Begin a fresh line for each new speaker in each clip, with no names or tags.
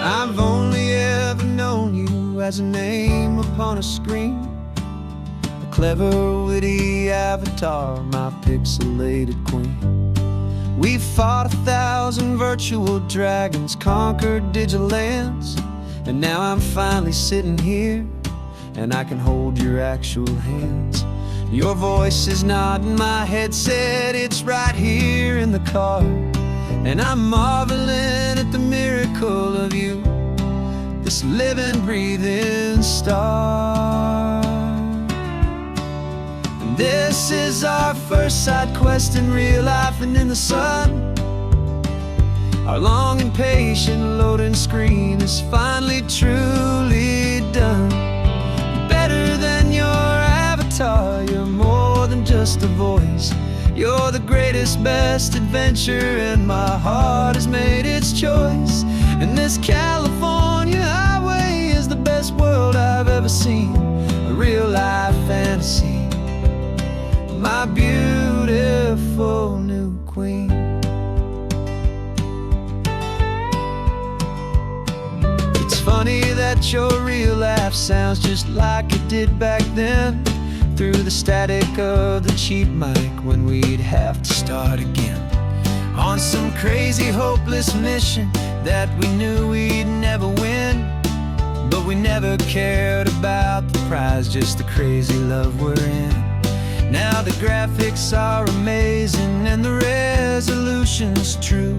I've only ever known you as a name upon a screen, a clever, witty avatar, my pixelated queen. We've fought 1,000 virtual dragons, conquered digital lands, and now I'm finally sitting here, and I can hold your actual hands. Your voice is not in my headset, it's right here in the car, and I'm marveling at the miracle of you, this living, breathing star. And this is our first side quest in real life and in the sun. Our long and patient loading screen is finally truly done. Better than your avatar, you're more than just a voice. You're the greatest, best adventure, and my heart has made its choice. And this California highway is the best world I've ever seen, a real-life fantasy, my beautiful new queen. It's funny that your real life sounds just like it did back then, through the static of the cheap mic when we'd have to start again, on some crazy hopeless mission that we knew we'd never win. But we never cared about the prize, just the crazy love we're in. Now the graphics are amazing and the resolution's true,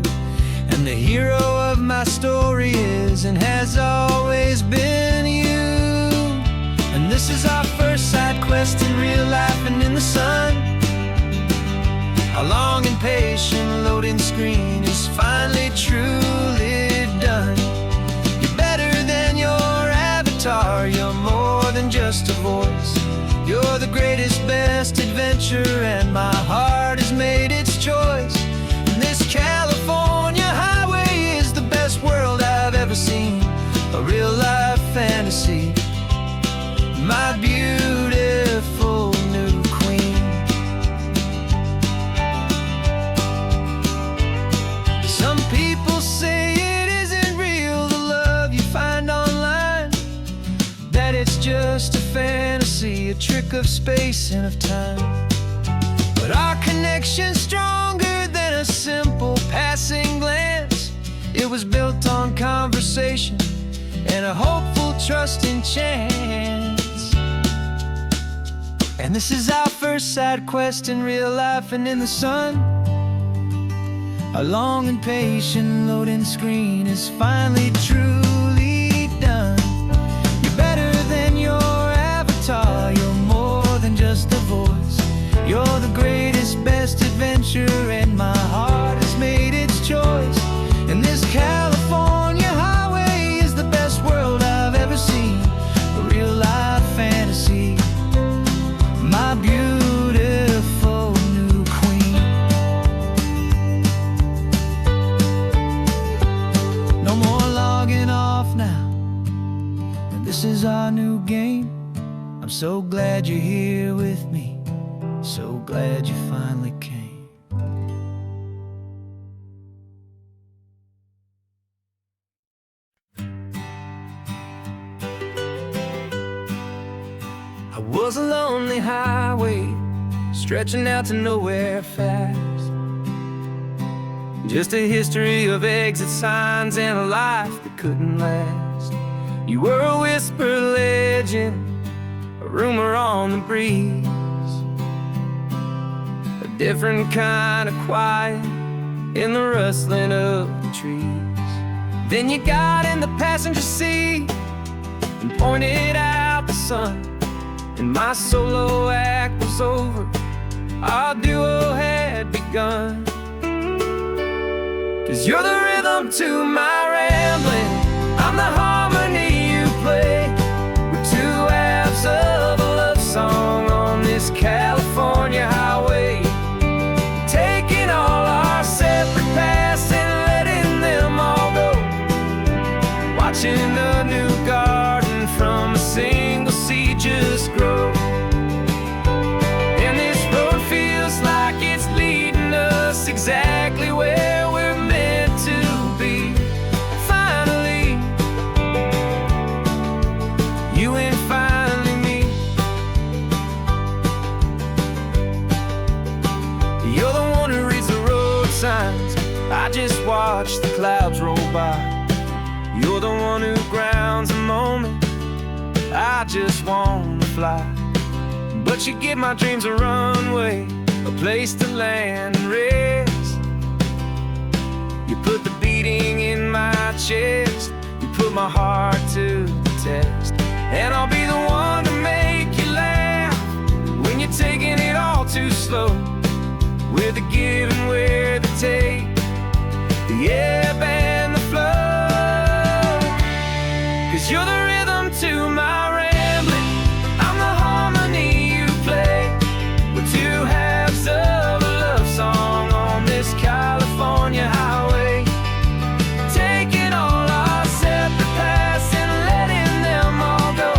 and the hero of my story is and has always been you. And this is our first side quest in real life and in the sun. Our long and patient loading screen is finally truly done. You're better than your avatar, you're more than just a voice. You're the greatest, best adventure, and my heart has made its choice. And this California highway is the best world I've ever seen, a real-life fantasy, my beautiful new queen. Some people say it isn't real, the love you find online, that it's just a fantasy, a trick of space and of time. But our connection's stronger than a simple passing glance. It was built on conversation and a hopeful, trusting chance. And this is our first side quest in real life and in the sun. Our long and patient loading screen is finally truly done. You're better than your avatar, you're more than just a voice. You're the greatest, best adventure, and my heart has made its choice. And this California highway is the best world I've ever seen, a real-life fantasy, my beautiful new queen. No more logging off now, and this is our new game. I'm so glad you're here with me, so glad you finally came. I was a lonely highway, stretching out to nowhere fast. Just a history of exit signs and a life that couldn't last. You were a whisper legend, a rumor on the breeze, a different kind of quiet in the rustling of the trees. Then you got in the passenger seat and pointed out the sun, and my solo act was over, our duo had begun. 'Cause you're the rhythm to my rambling, I'm the harmony you play. We're two halves of a love song on this California highway, taking all our separate paths and letting them all go, watching a new garden from a single seed just grow. And this road feels like it's leading us exactly where we're meant to be. Finally, signs. I just watch the clouds roll by. You're the one who grounds the moment. I just wanna fly, but you give my dreams a runway, a place to land and rest. You put the beating in my chest, you put my heart to the test. And I'll be the one to make you laugh when you're taking it all too slow. With the give and with the take, the ebb and the flow. 'Cause you're the rhythm to my rambling, I'm the harmony you play. We're two halves of a love song on this California highway, taking all our separate paths and letting them all go.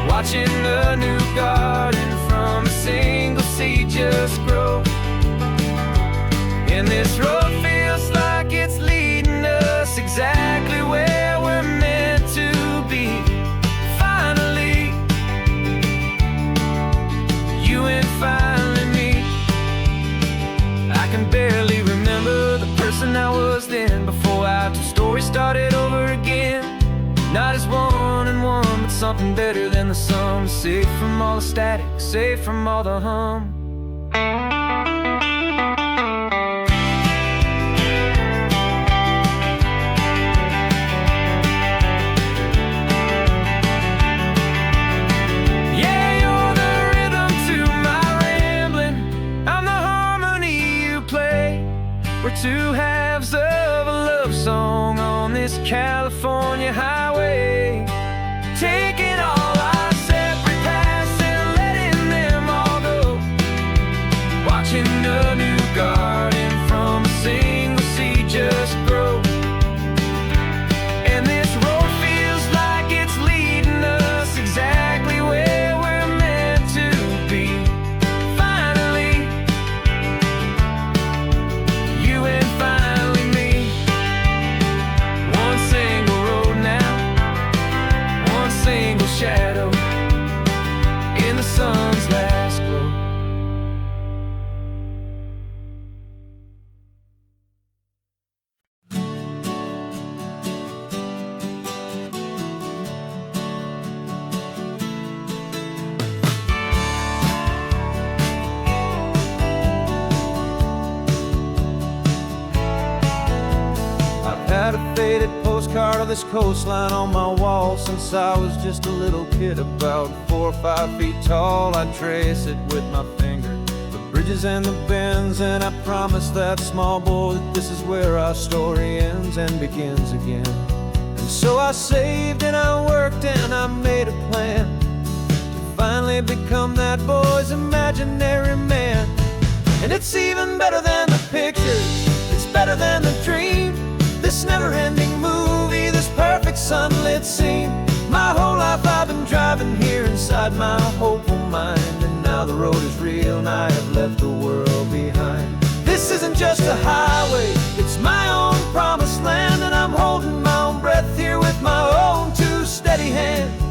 Watching the new garden from a single seed just grow. And this road feels like it's leading us exactly where we're meant to be. Finally, you and finally me. I can barely remember the person I was then, before our two stories started over again. Not as one and one, but something better than the sum. Safe from all the static, safe from all the hum. We're two halves of a love song on this California highway, taking all our separate paths and letting them all go. Watching a new garden from a single seed just grow. And this road feels like it's leading us exactly where we're meant to be. Finally, you and finally me. One single road now, one single shadow in the sun's last glow. Had a faded postcard of this coastline on my wall since I was just a little kid, about 4 or 5 feet tall. I trace it with my finger, the bridges and the bends, and I promised that small boy that this is where our story ends and begins again. And so I saved and I worked and I made a plan to finally become that boy's imaginary man. And it's even better than the pictures, it's better than the dream. This never-ending movie, this perfect sunlit scene. My whole life I've been driving here inside my hopeful mind, and now the road is real and I have left the world behind. This isn't just a highway, it's my own promised land, and I'm holding my own breath here with my own two steady hands.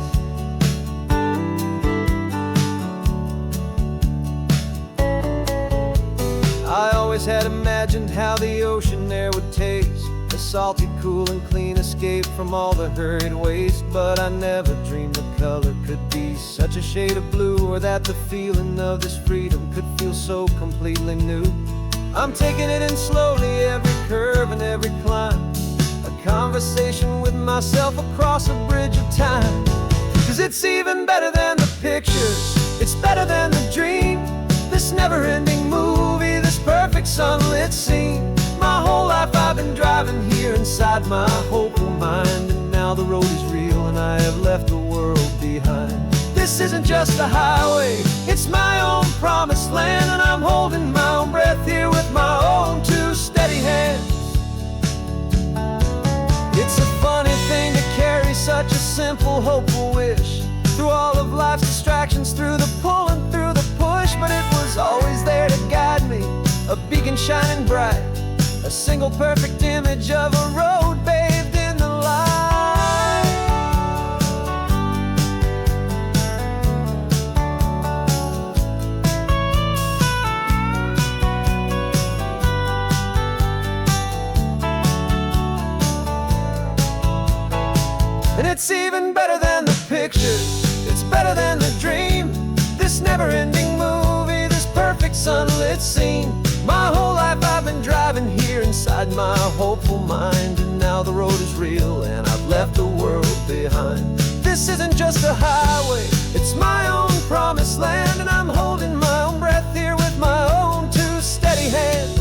I always had imagined how the ocean air would taste, a salty, cool and clean escape from all the hurried waste. But I never dreamed the color could be such a shade of blue, or that the feeling of this freedom could feel so completely new. I'm taking it in slowly, every curve and every climb, a conversation with myself across a bridge of time. 'Cause it's even better than the pictures, it's better than the dream. This never-ending movie, this perfect sunlit scene. My whole life I've been driving here inside my hopeful mind, and now the road is real and I have left the world behind. This isn't just a highway, it's my own promised land, and I'm holding my own breath here with my own two steady hands. It's a funny thing to carry such a simple, hopeful wish through all of life's distractions, through the pull and through the push. But it was always there to guide me, a beacon shining bright, a single perfect image of a road bathed in the light. it seem. My whole life I've been driving here inside my hopeful mind, and now the road is real and I've left the world behind. This isn't just a highway, it's my own promised land, and I'm holding my own breath here with my own two steady hands.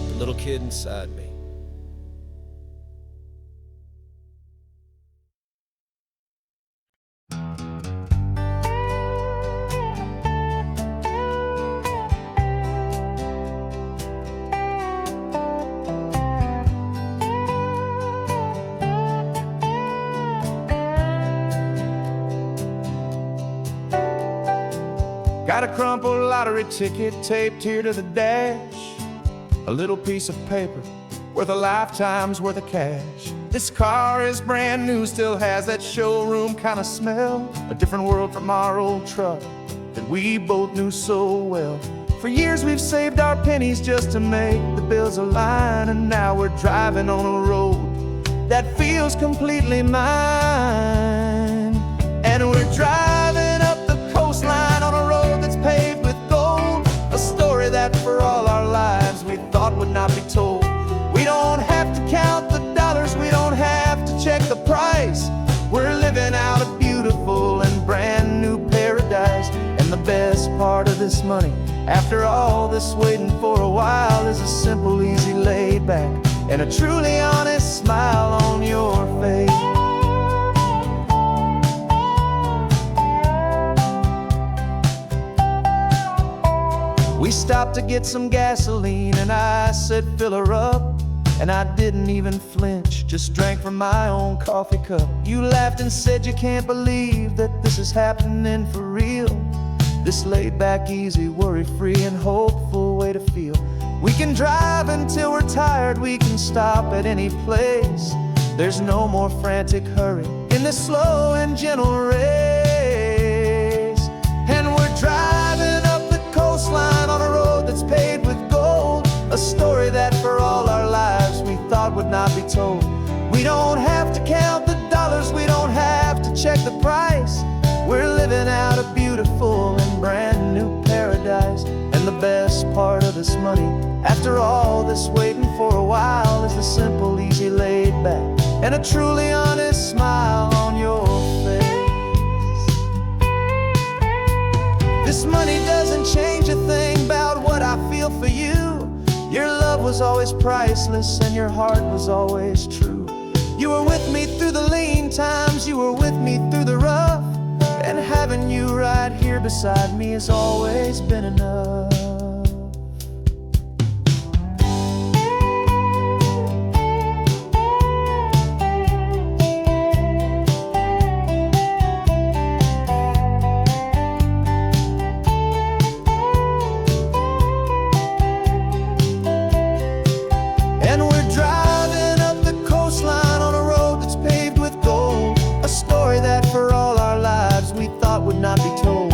The little kid inside me.
Got a crumpled lottery ticket taped here to the dash, a little piece of paper worth a lifetime's worth of cash. This car is brand new, still has that showroom kind of smell, a different world from our old truck that we both knew so well. For years we've saved our pennies just to make the bills align, and now we're driving on a road that feels completely mine. And we're driving up the coastline on a road that's paved with gold, a story that for all our lives we thought would not be told. We don't have to count the dollars, we don't have to check the price. We're living out a beautiful and brand new paradise. And the best part of this money, after all this waiting for a while, is a simple, easy, laid back, and a truly honest smile on your face. We stopped to get some gasoline, and I said, fill her up. And I didn't even flinch, just drank from my own coffee cup. You laughed and said you can't believe that this is happening for real. This laid back, easy, worry-free and hopeful way to feel. We can drive until we're tired, we can stop at any place. There's no more frantic hurry in this slow and gentle race. And we're driving up the coastline on a road that's paved with gold, a story that for all our lives we thought would not be told. We don't have to count the dollars, we don't have to check the price. We're living out a beautiful and brand new paradise. And the best part of this money, after all this waiting for a while, is the simple, easy, laid back, and a truly honest smile on your face. This money doesn't change a thing about what I feel for you. Your love was always priceless and your heart was always true. You were with me through the lean times, you were with me through the rough, and having you right here beside me has always been enough. Would not be told.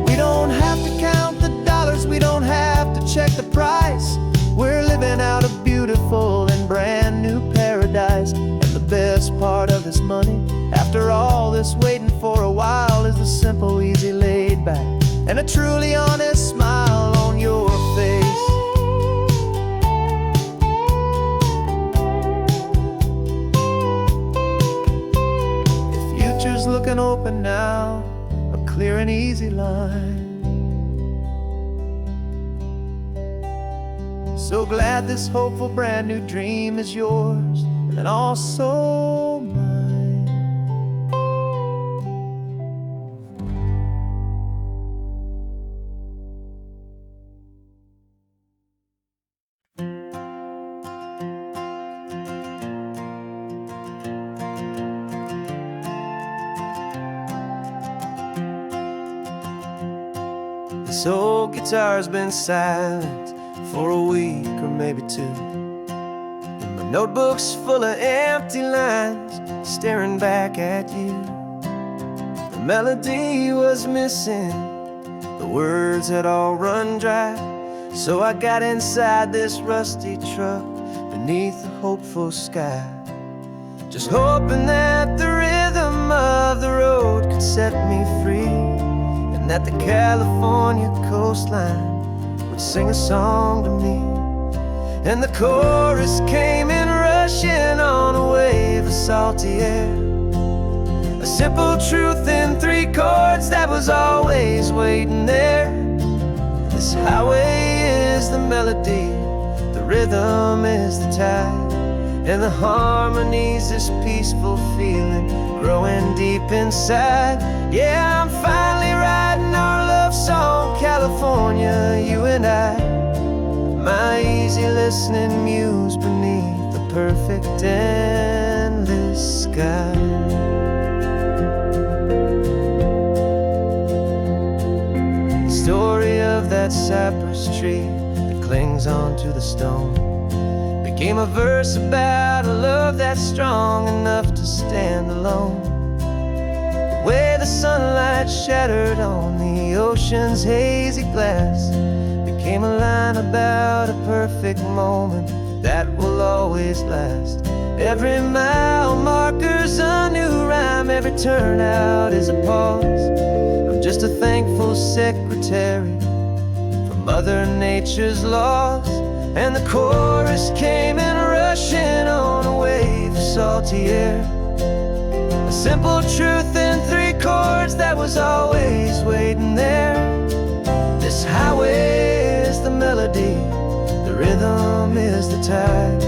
We don't have to count the dollars, we don't have to check the price. We're living out a beautiful and brand new paradise. And the best part of this money, after all this waiting for a while, is the simple, easy, laid back, and a truly honest smile on your face. The future's looking open now, clear and easy line. So glad this hopeful brand new dream is yours and also mine. This old guitar's been silent for a week or maybe two, and my notebook's full of empty lines staring back at you. The melody was missing, the words had all run dry,
So I got inside this rusty truck beneath a hopeful sky, just hoping that the rhythm of the road could set me free, and that the California coastline would sing a song to me. And the chorus came in rushing on a wave of salty air, a simple truth in 3 chords that was always waiting there. This highway is the melody, the rhythm is the tide, and the harmony's this peaceful feeling growing deep inside. Yeah, I'm finally writing our love song, California, you and I, my easy listening muse beneath the perfect endless sky. Story of that cypress tree that clings onto the stone became a verse about a love that's strong enough to stand alone. The way the sunlight shattered on the ocean's hazy glass became a line about a perfect moment that will always last. Every mile marker's a new rhyme, every turnout is a pause. I'm just a thankful secretary for Mother Nature's laws. And the chorus came in rushing on a wave of salty air, a simple truth in 3 chords that was always waiting there. This highway is the melody, the rhythm is the tide,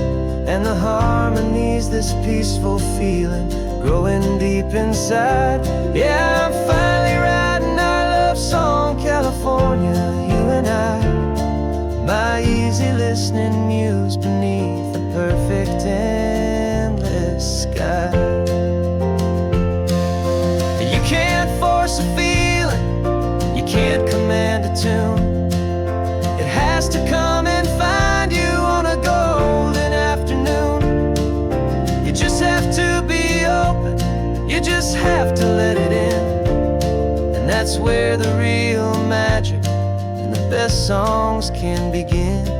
and the harmony's this peaceful feeling growing deep inside. Yeah, I'm finally writing our love song, California, you and I, my easy listening muse beneath the perfect endless sky. You can't force a feeling, you can't command a tune. It has to come and find you on a golden afternoon. You just have to be open, you just have to let it in, and that's where the real magic and the best songs can begin.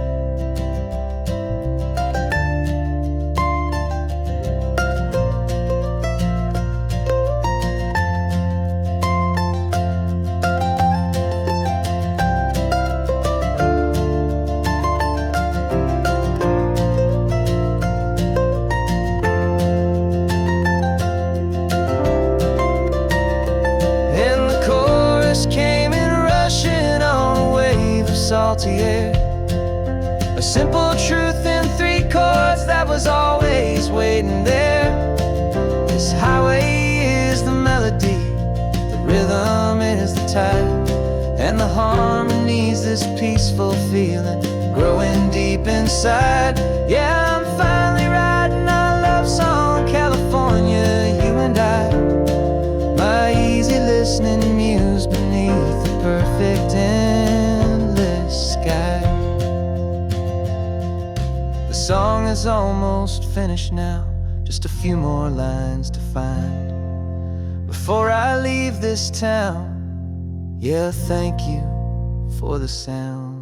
Came in rushing on a wave of salty air, a simple truth in 3 chords that was always waiting there. This highway is the melody, the rhythm is the tide, and the harmony's this peaceful feeling growing deep inside. Yeah, I'm finally writing our love song, California, you and I, my easy listening muse beneath the perfect endless sky. The song is almost finished now, just a few more lines to find before I leave this town. Yeah, thank you for the sound.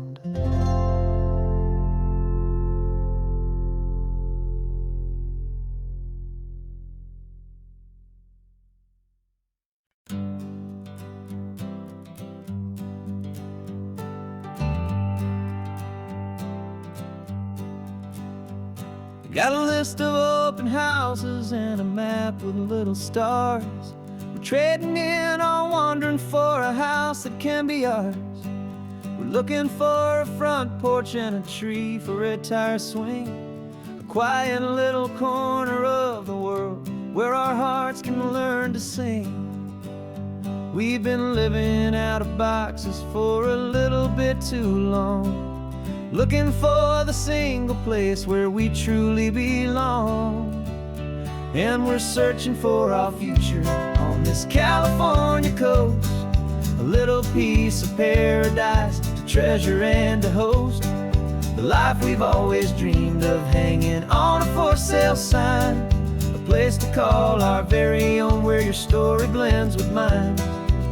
Got a list of open houses and a map with little stars. We're trading in on wandering for a house that can be ours. We're looking for a front porch and a tree for a tire swing, a quiet little corner of the world where our hearts can learn to sing. We've been living out of boxes for a little bit too long, looking for the single place where we truly belong. And we're searching for our future on this California coast, a little piece of paradise to treasure and to host, the life we've always dreamed of hanging on a for sale sign, a place to call our very own where your story blends with mine.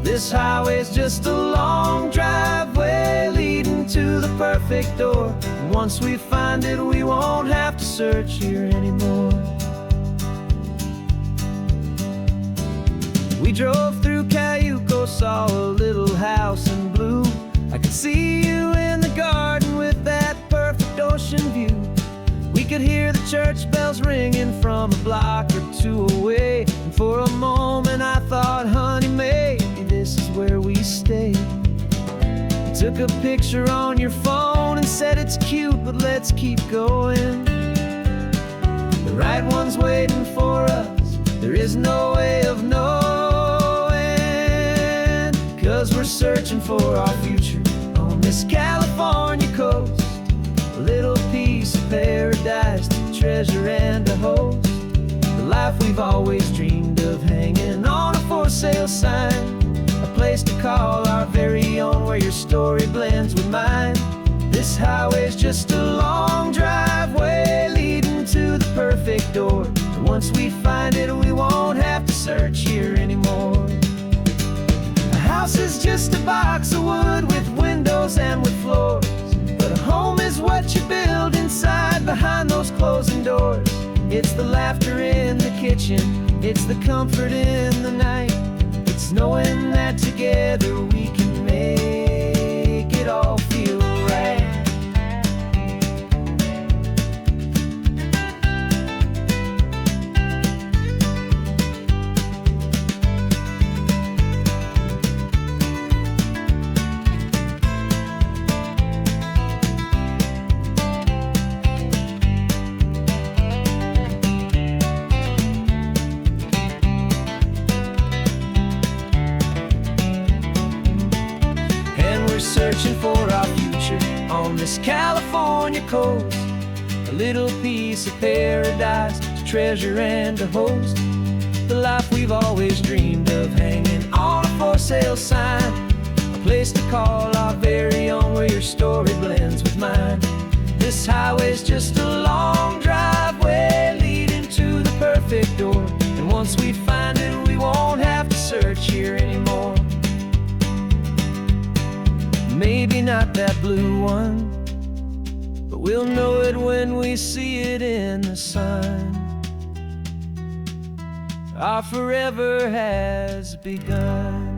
This highway's just a long driveway leading to the perfect door. And once we find it, we won't have to search here anymore. We drove through Cayuco, saw a little house in blue. I could see you in the garden with that perfect ocean view. We could hear the church bells ringing from a block or two away. And for a moment I thought, honey, maybe this is where we stay. You took a picture on your phone and said it's cute, but let's keep going. The right one's waiting for us, there is no way of knowing. 'Cause we're searching for our future on this California coast. A little piece of paradise to treasure and to host. The life we've always dreamed of, hanging on a for sale sign. A place to call our very own, where your story blends with mine. This highway's just a long driveway leading to the perfect door. And once we find it, we won't have to search here anymore. A house is just a box of wood with windows and with floors. But a home is what you build inside behind those closing doors. It's the laughter in the kitchen, it's the comfort in the night. It's knowing that together we can make it all feel right. Searching for our future on this California coast. A little piece of paradise to treasure and to host. The life we've always dreamed of, hanging on a for sale sign. A place to call our very own, where your story blends with mine. This highway's just a long driveway leading to the perfect door. And once we find it, we won't have to search here anymore. Maybe not that blue one, but we'll know it when we see it in the sun. Our forever has begun.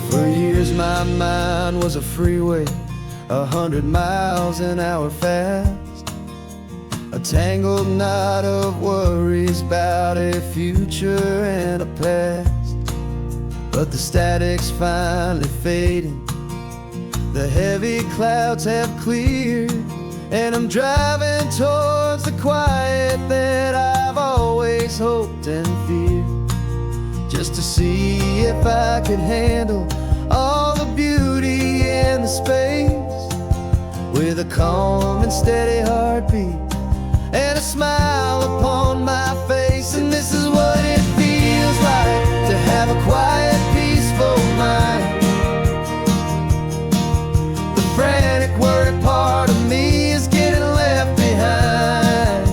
For years my mind was a freeway, 100 miles an hour fast. A tangled knot of worries about a future and a past. But the static's finally fading, the heavy clouds have cleared, and I'm driving towards the quiet that I've always hoped and feared. Just to see if I could handle all the beauty and the space, with a calm and steady heartbeat and a smile upon my face. And this is what it feels like to have a quiet, peaceful mind. The frantic, worried part of me is getting left behind.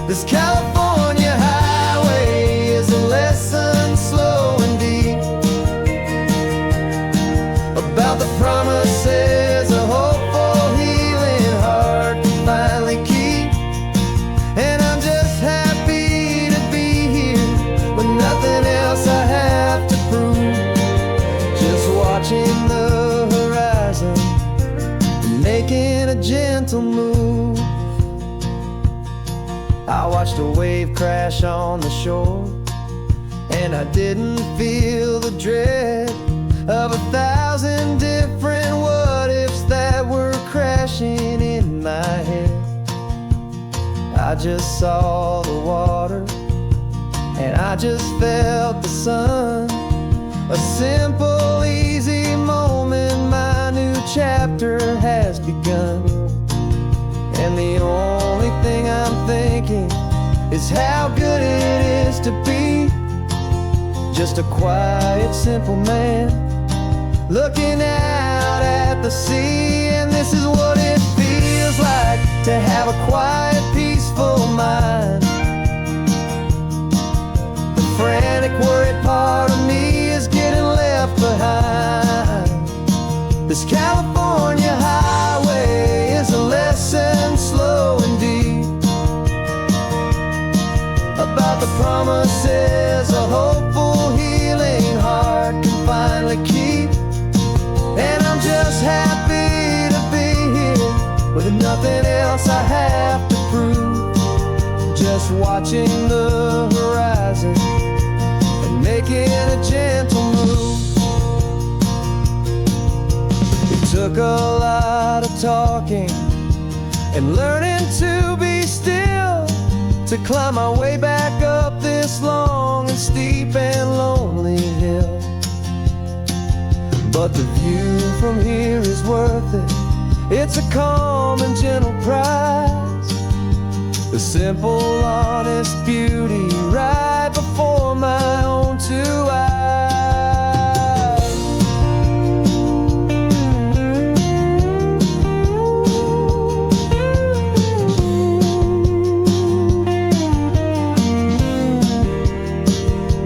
This California highway is a lesson slow and deep about the promises a hopeful, healing heart can finally keep. And I'm just happy to be here with nothing else I have to prove. Just watching the horizon and making a gentle move. I watched a wave crash on the shore, and I didn't feel the dread of 1,000 different what-ifs that were crashing in my head. I just saw the water, and I just felt the sun. A simple, easy moment, my new chapter has begun. And the only thing how good it is to be just a quiet, simple man looking out at the sea. And this is what it feels like to have a quiet, peaceful mind. The frantic, worried part of me is getting left behind. This California highway is a lesson slow and deep about the promises a hopeful, healing heart can finally keep. And I'm just happy to be here with nothing else I have to prove, just watching the horizon and making a gentle move. It took a lot of talking and learning to be still to climb my way back up this long and steep and lonely hill. But the view from here is worth it. It's a calm and gentle prize, the simple, honest beauty right before my own two eyes.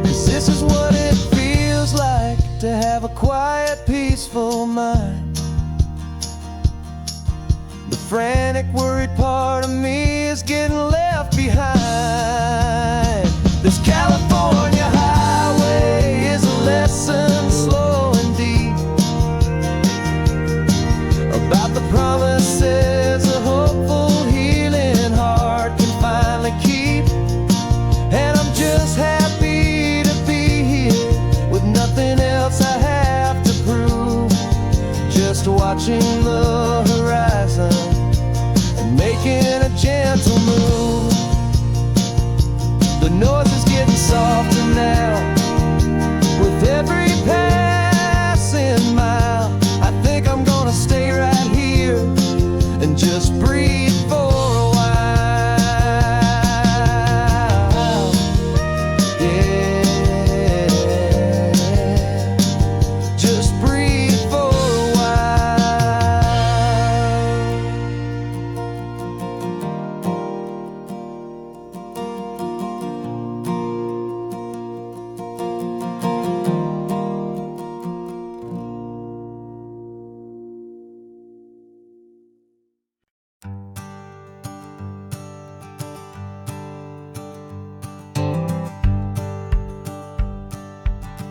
'Cause this is what it feels like to have a quiet, peaceful mind. The frantic, worried part of me is getting left behind. This California highway is a lesson slow and deep about the promises a hopeful, healing heart can finally keep. And I'm just happy to be here with nothing else I have to prove, just watching the horizon and making a gentle move. The noise is getting softer now with every passing mile. I think I'm gonna stay right here and just breathe for a while. Yeah, just breathe for a while.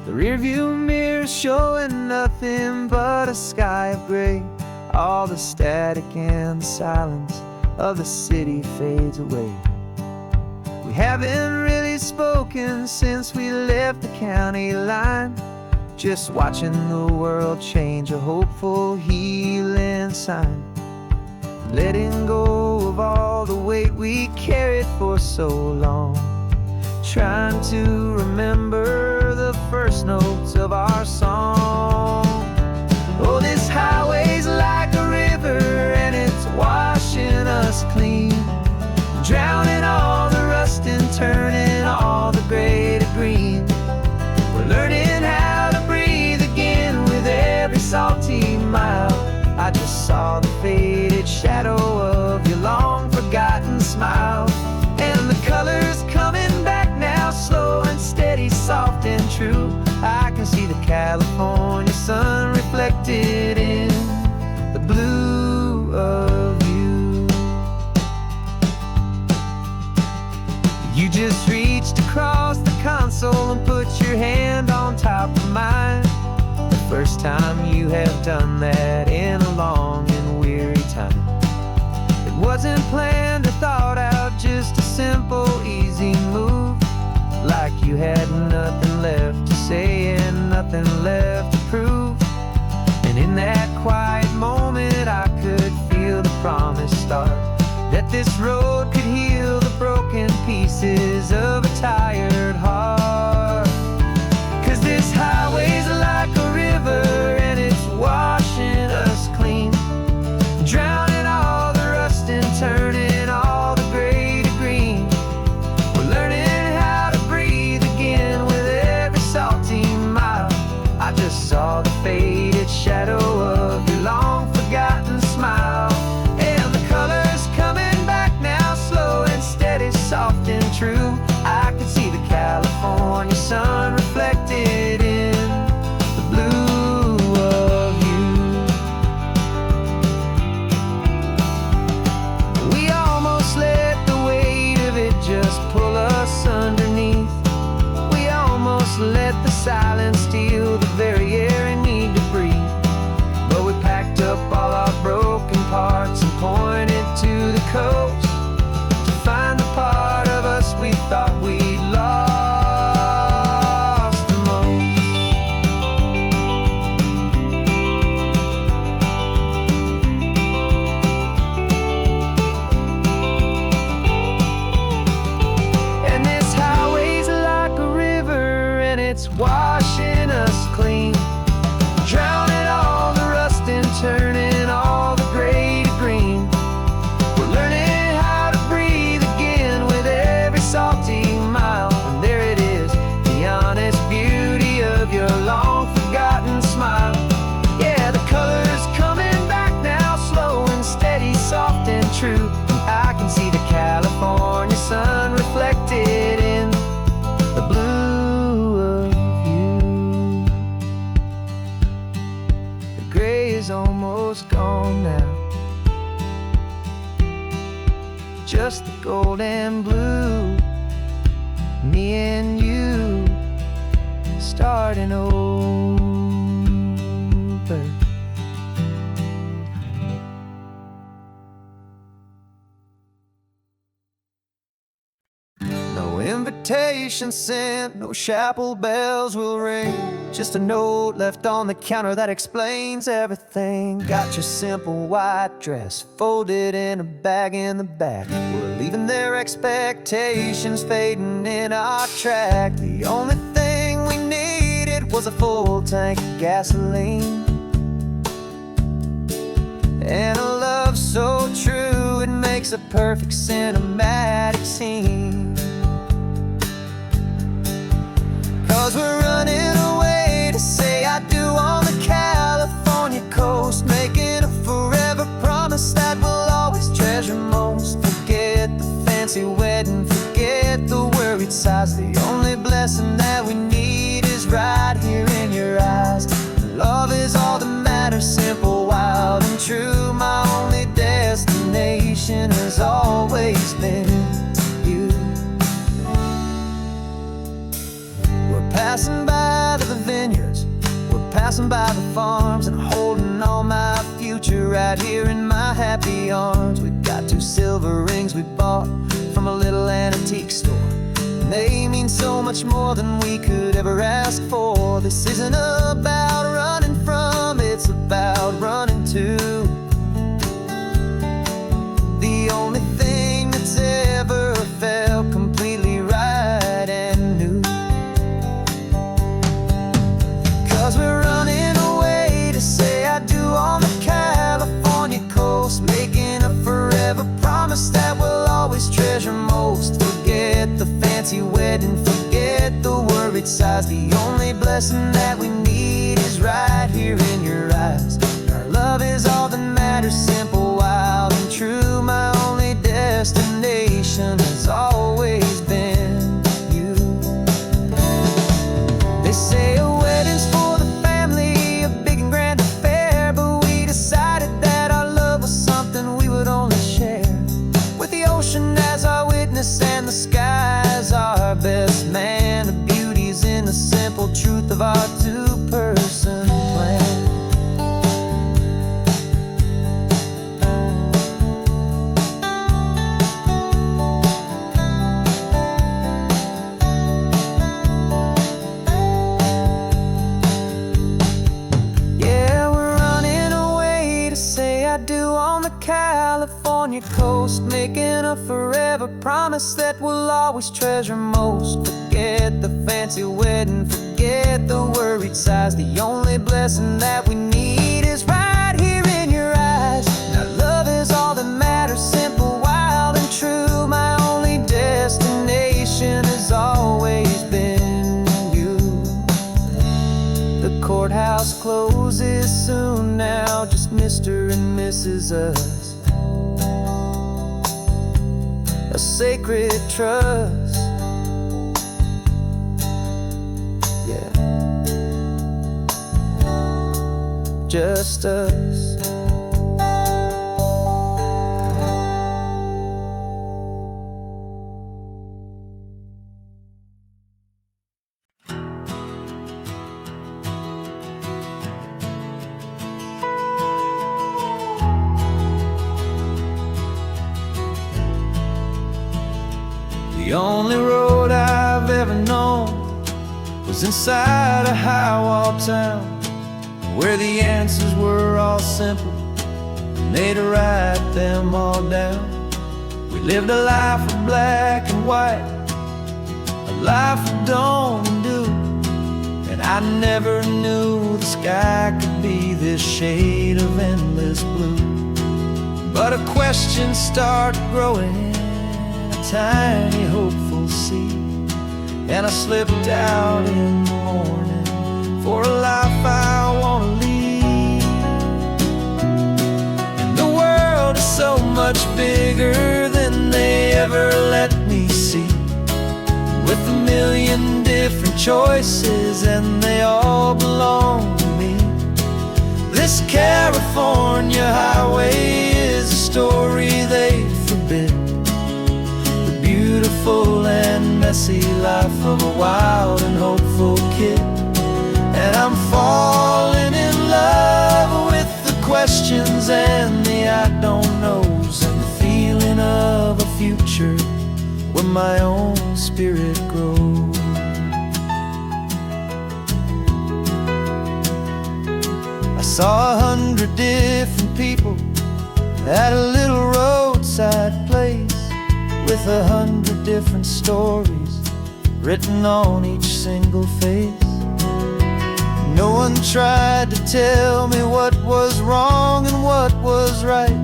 The rearview mirror showing nothing but a sky of gray. All the static and the silence of the city fades away. We haven't really spoken since we left the county line, just watching the world change, a hopeful, healing sign. Letting go of all the weight we carried for so long, trying to remember the first notes of our song. Oh, this highway's like a river and it's washing us clean, drowning all the rust and turning all the gray to green. We're learning how to breathe again with every salty mile. I just saw the faded shadow of your long forgotten smile, and the colors coming back now, slow and steady, soft and true. I can see the California sun reflected in the blue of you. You just reached across the console and put your hand on top of mine. The first time you have done that in a long and weary time. It wasn't planned or thought out, just a simple, easy move. Like you had nothing left to say and nothing left to prove. And in that quiet moment I could feel the promise start, that this road could heal the broken pieces of a tired heart. 'Cause this highway's like a river and it's washing us clean, drowning all the rust and turning all the gray to green. We're faded shadow of your long forgotten smile. And the colors coming back now, slow and steady, soft and true. I can see the California sun reflected in the blue of you. We almost let the weight of it just pull us underneath. We almost let the silence steal the very air we need to breathe. But we packed up all our broken parts and pointed to the coast to find the part of us we thought we'd lost the most. And this highway's like a river, and it's washing us clean, drowning all the rust and turning all the gray to green. We're learning how to breathe again with every salty mile. And there it is, the honest beauty of your long forgotten smile. Yeah, the colors coming back now, slow and steady, soft and true. I can see the California sun reflected in the blue of you. The gray is almost gone now, just the gold and blue. Me and you starting over. No invitation sent, no chapel bells will ring. Just a note left on the counter that explains everything. Got your simple white dress folded in a bag in the back. We're leaving their expectations fading in our track. The only thing we needed was a full tank of gasoline, and a love so true it makes a perfect cinematic scene. 'Cause we're running away to say I do on the California coast, making a forever promise that we'll always treasure most. Forget the fancy wedding, forget the worried sighs. The only blessing that we need is right here in your eyes. Love is all that matters, simple, wild and true. My only destination has always been you. We're passing by the vineyards, we're passing by the farms, and holding all my future right here in my happy arms. We've got 2 silver rings we bought from a little antique store, and they mean so much more than we could ever ask for. This isn't about running from, it's about running to the only thing that's ever felt completely right and new. 'Cause we're running away to say I do on the California coast, making a forever promise that we'll always treasure most. Forget the fancy wedding, forget the worried sighs. The only blessing that we need is right here in your eyes. Our love is all that matters, simple, wild and true. My only destination has always been you. They say a wedding's for the family, a big and grand affair, but we decided that our love was something we would only share with the ocean as our witness and the sky as our best man. The beauty's in the simple truth of our 2-person plan. Yeah, we're running away to say I do on the California coast, making a forever promise that we'll always treasure most. Forget the fancy wedding, forget the worried sighs. The only blessing that we need is right here in your eyes. Now love is all that matters, simple, wild and true. My only destination has always been you. The chord courthouse closes soon now, just Mr. and Mrs. Us, a sacred trust. Yeah, just us. The only road I've ever known was inside a high-wall town, where the answers were all simple and they'd write them all down. We lived a life of black and white, a life of dawn and dew, and I never knew the sky could be this shade of endless blue. But a question started growing, tiny hopeful seed, and I slipped out in the morning for a life I want to lead. And the world is so much bigger than they ever let me see, with a million different choices and they all belong to me. This California highway is a story they forbid, beautiful and messy life of a wild and hopeful kid. And I'm falling in love with the questions and the I don't knows, and the feeling of a future where my own spirit grows. I saw 100 different people at a little roadside place, with 100 different stories written on each single face. No one tried to tell me what was wrong and what was right.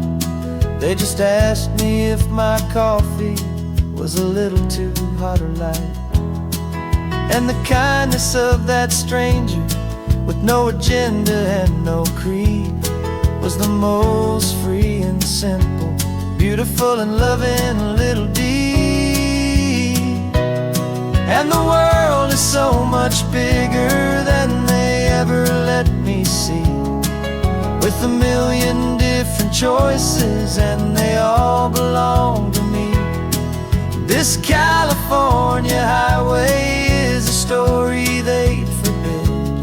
They just asked me if my coffee was a little too hot or light. And the kindness of that stranger, with no agenda and no creed, was the most free and simple, beautiful and loving little deed. And the world is so much bigger than they ever let me see, with a million different choices and they all belong to me. This California highway is a story they'd forbid,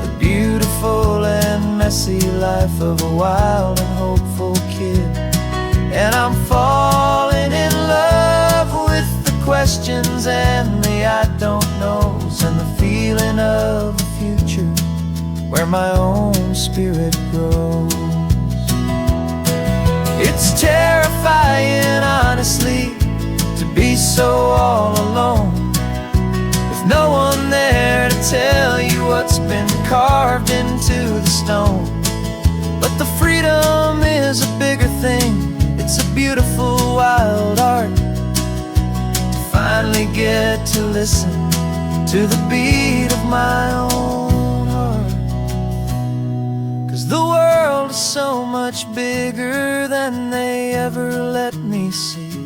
the beautiful and messy life of a wild and hopeful kid. And I'm falling in love with the questions and the I don't knows, and the feeling of a future where my own spirit grows. It's terrifying, honestly, to be so all alone, with no one there to tell you what's been carved into the stone. But the freedom is a bigger thing. It's a beautiful wild art to finally get to listen to the beat of my own heart. 'Cause the world is so much bigger than they ever let me see,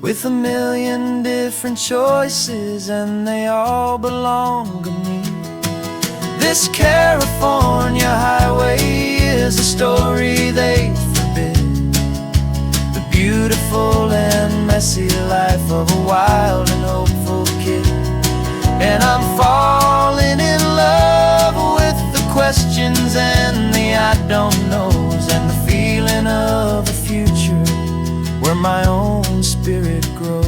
with a million different choices and they all belong to me. This California highway is a story they forbid, the beautiful and messy life of a wild and hopeful kid. And I'm falling in love with the questions and the I don't knows, and the feeling of a future where my own spirit grows.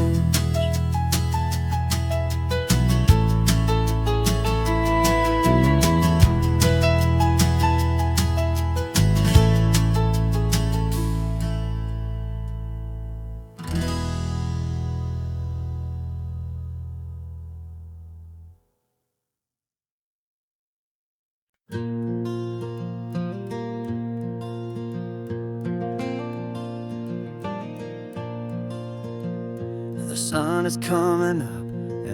The sun is coming up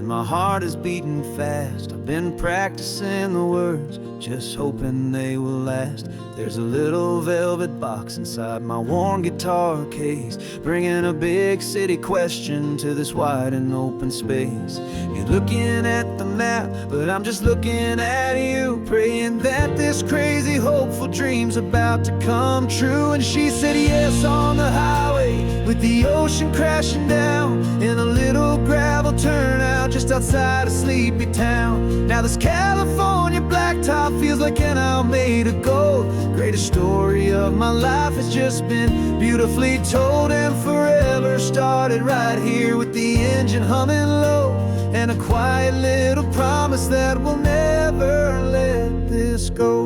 and my heart is beating fast. I've been practicing the words, just hoping they will last. There's a little velvet box inside my worn guitar case, bringing a big city question to this wide and open space. You're looking at the map, but I'm just looking at you, praying that this crazy hopeful dream's about to come true. And she said yes on the highway, with the ocean crashing down, in a little gravel turnout just outside a sleepy town. Now this California blacktop feels like an hour made of gold. Greatest story of my life has just been beautifully told, and forever started right here with the engine humming low, and a quiet little promise that we'll never let this go.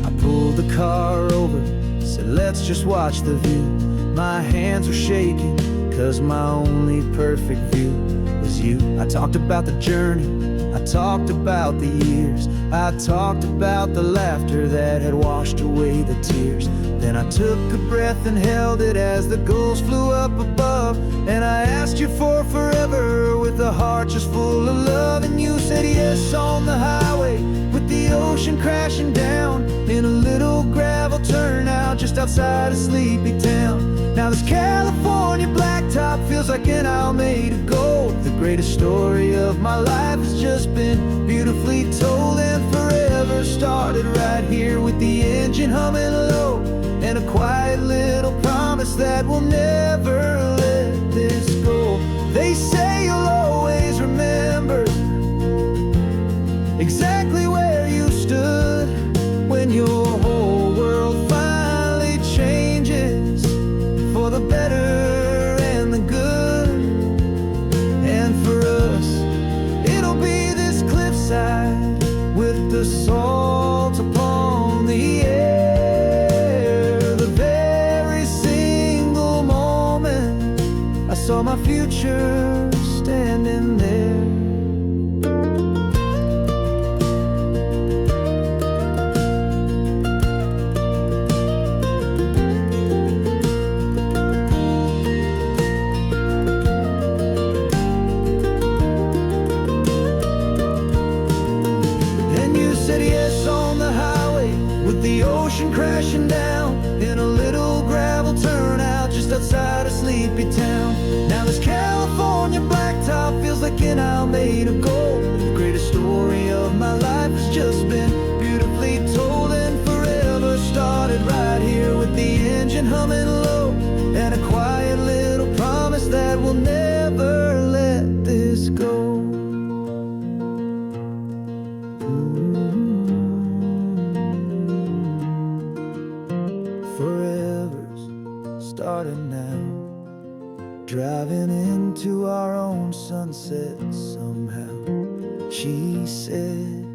I pulled the car over, said let's just watch the view. My hands were shaking, cause my only perfect view was you. I talked about the journey, I talked about the years, I talked about the laughter that had washed away the tears. Then I took a breath and held it as the gulls flew up above, and I asked you for forever with a heart just full of love. And you said yes on the highway, with the ocean crashing down, in a little gravel turnout just outside a sleepy town. Now this California blacktop feels like an hour made of gold. The greatest story of my life has just been beautifully told, and forever started right here with the engine humming low, and a quiet little promise that we'll never let this go. They say you'll always remember exactly where you stood when your whole world finally changes for the better and the good. And for us, it'll be this cliffside with the salt upon the air. The very single moment I saw my future standing there. Crashing down in a little gravel turnout just outside a sleepy town. Now this California blacktop feels like an hour made of gold. The greatest story of my life has just been beautifully told, and forever started right here with the engine humming low, and a quiet little promise that we'll never let this go. Starting now, driving into our own sunset somehow. She said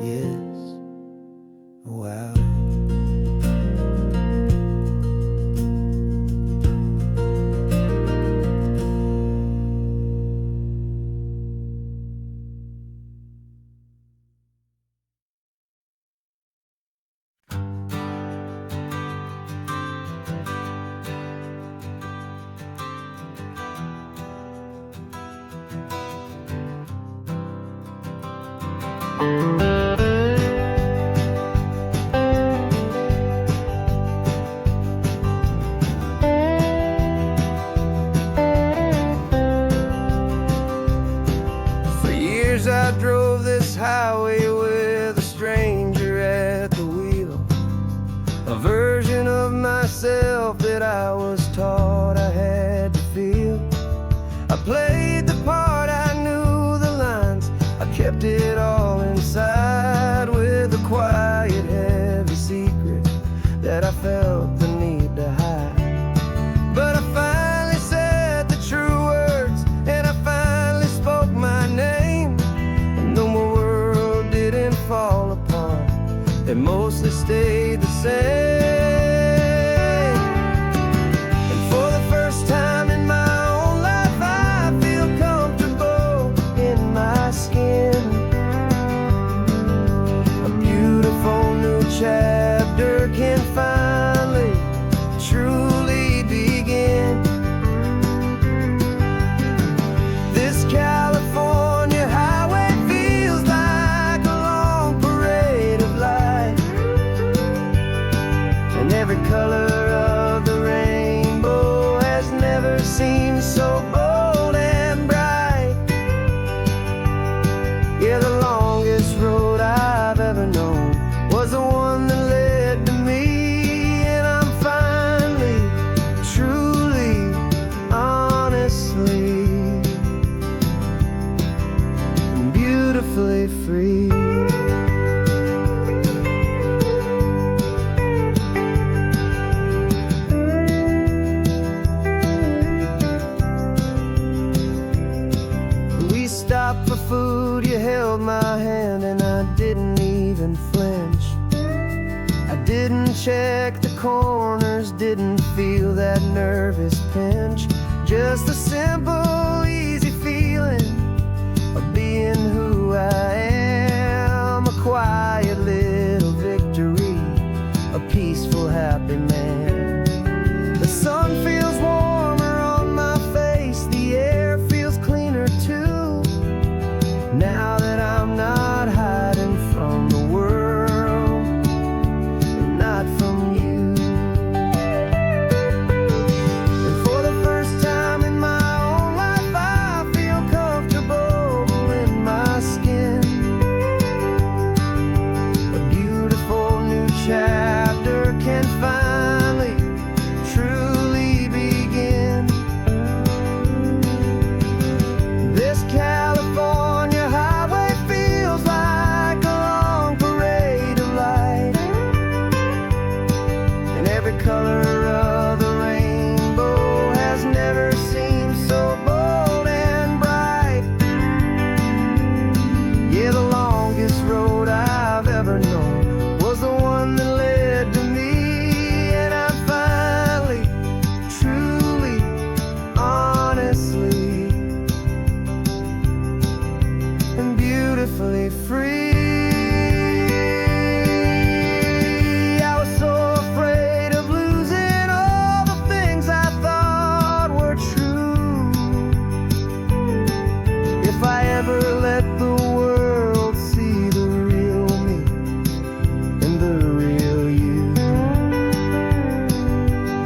yes, wow. For years I drove this highway with a stranger at the wheel, a version of myself that I was taught I had to feel. I played the part, I knew the lines, I kept it all inside with a quiet, heavy secret that I felt the need to hide. But I finally said the true words, and I finally spoke my name, and though my world didn't fall apart, it mostly stayed the same. And for the first time in my own life, I feel comfortable in my skin. A beautiful new chapter can finally truly begin. beautifully free. We stopped for food, you held my hand, and I didn't even flinch. I didn't check the corners, didn't feel that nervous pinch. Just a simple, easy feeling of being who I am. A quiet little victory, a peaceful, happy man. The sun feels warmer on my face, the air feels cleaner too. Now that I'm not hiding from the world, and not from you. And for the first time in my own life, I feel comfortable in my skin. A beautiful new chapter can finally, truly begin. This California highway feels like a long parade of light, and every color of the rainbow has never seemed so bold and bright. Yeah, the longest road I've ever known was the one that led to me, and I'm finally, truly, honestly, and beautifully free. I was so afraid of losing all the things I thought were true. If I ever let the world see the real me and the real you.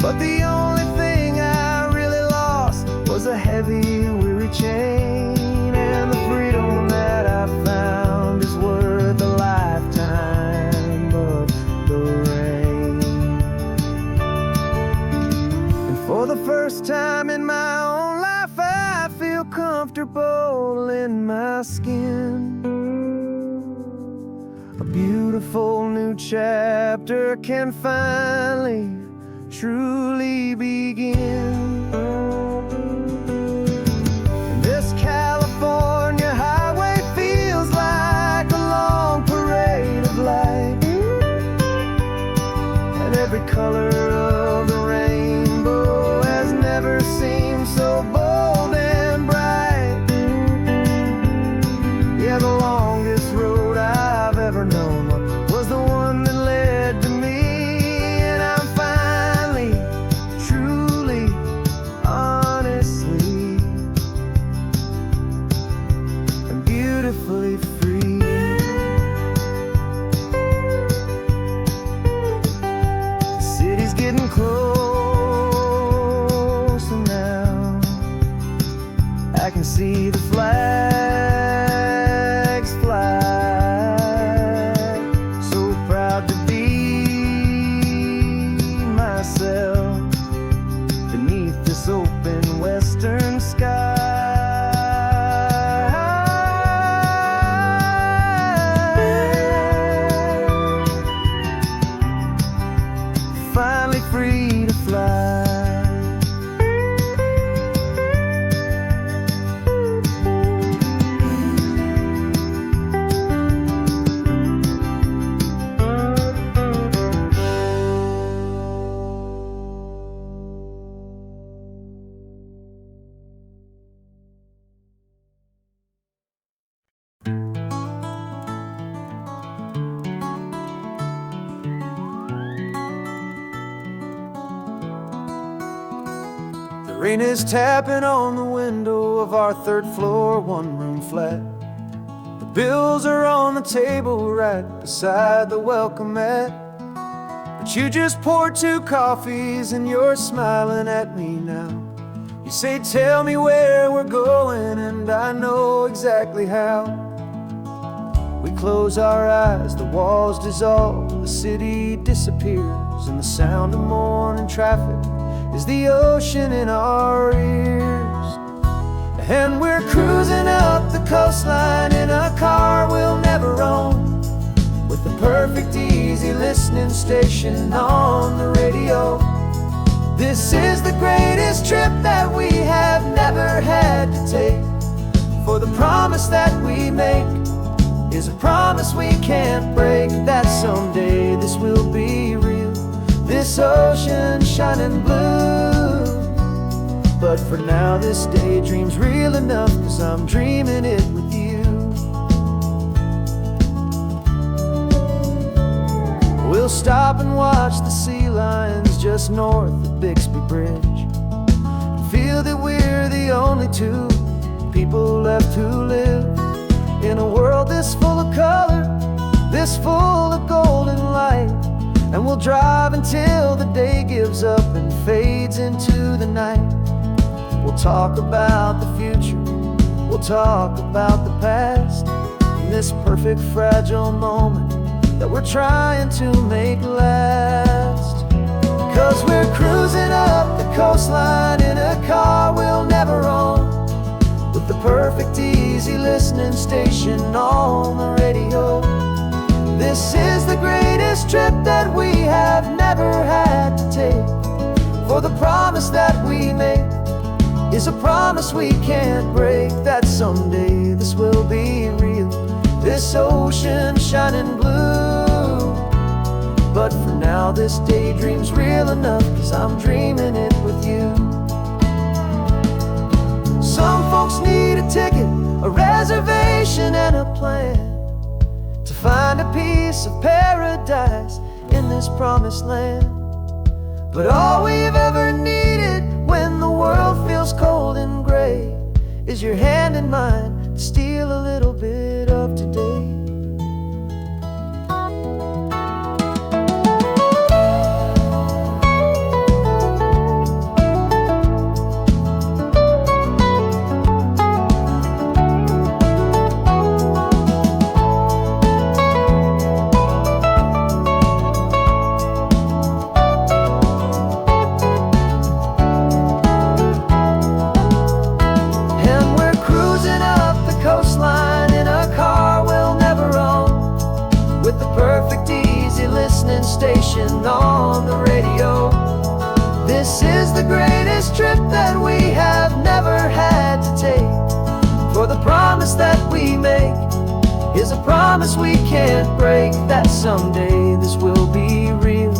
But the only thing I really lost was a heavy, weary chain, and the freedom that I found is worth a lifetime of the rain. And for the first time in my own life, I feel comfortable in my skin. A beautiful new chapter can finally, truly begin. And this California highway feels like a long parade of light, and every color of the rainbow has never seemed so bold and bright. Yeah, the longest road I've ever known was the one that led to me, and I'm finally, truly, honestly, and beautifully free. The city's getting closer now. I can see the flags fly. So proud to be myself beneath this open western sky. Finally free to fly. The rain is tapping on the window of our third floor, one-room flat. The bills are on the table right beside the welcome mat. But you just poured 2 coffees and you're smiling at me now. You say, tell me where we're going, and I know exactly how. We close our eyes, the walls dissolve, the city disappears, and the sound of morning traffic is the ocean in our ears. And we're cruising up the coastline in a car listening station on the radio. This is the greatest trip that we have never had to take. For the promise that we make is a promise we can't break, that someday this will be real, this ocean shining blue. But for now this daydream's real enough, 'cause I'm dreaming it with you. We'll stop and watch the sea lions just north of Bixby Bridge, and feel that we're the only two people left who live in a world this full of color, this full of golden light. And we'll drive until the day gives up and fades into the night. We'll talk about the future, we'll talk about the past, in this perfect fragile moment that we're trying to make last. 'Cause we're cruising up the coastline in a car we'll never own, with the perfect easy listening station on the radio. This is the greatest trip that we have never had to take. For the promise that we make is a promise we can't break, that someday this will be real, this ocean shining blue. But for now this daydream's real enough, 'cause I'm dreaming it with you. Some folks need a ticket, a reservation and a plan to find a piece of paradise in this promised land. But all we've ever needed when the world feels cold and gray is your hand in mine to steal a little bit of today. Station on the radio. This is the greatest trip that we have never had to take. For the promise that we make is a promise we can't break, that someday this will be real,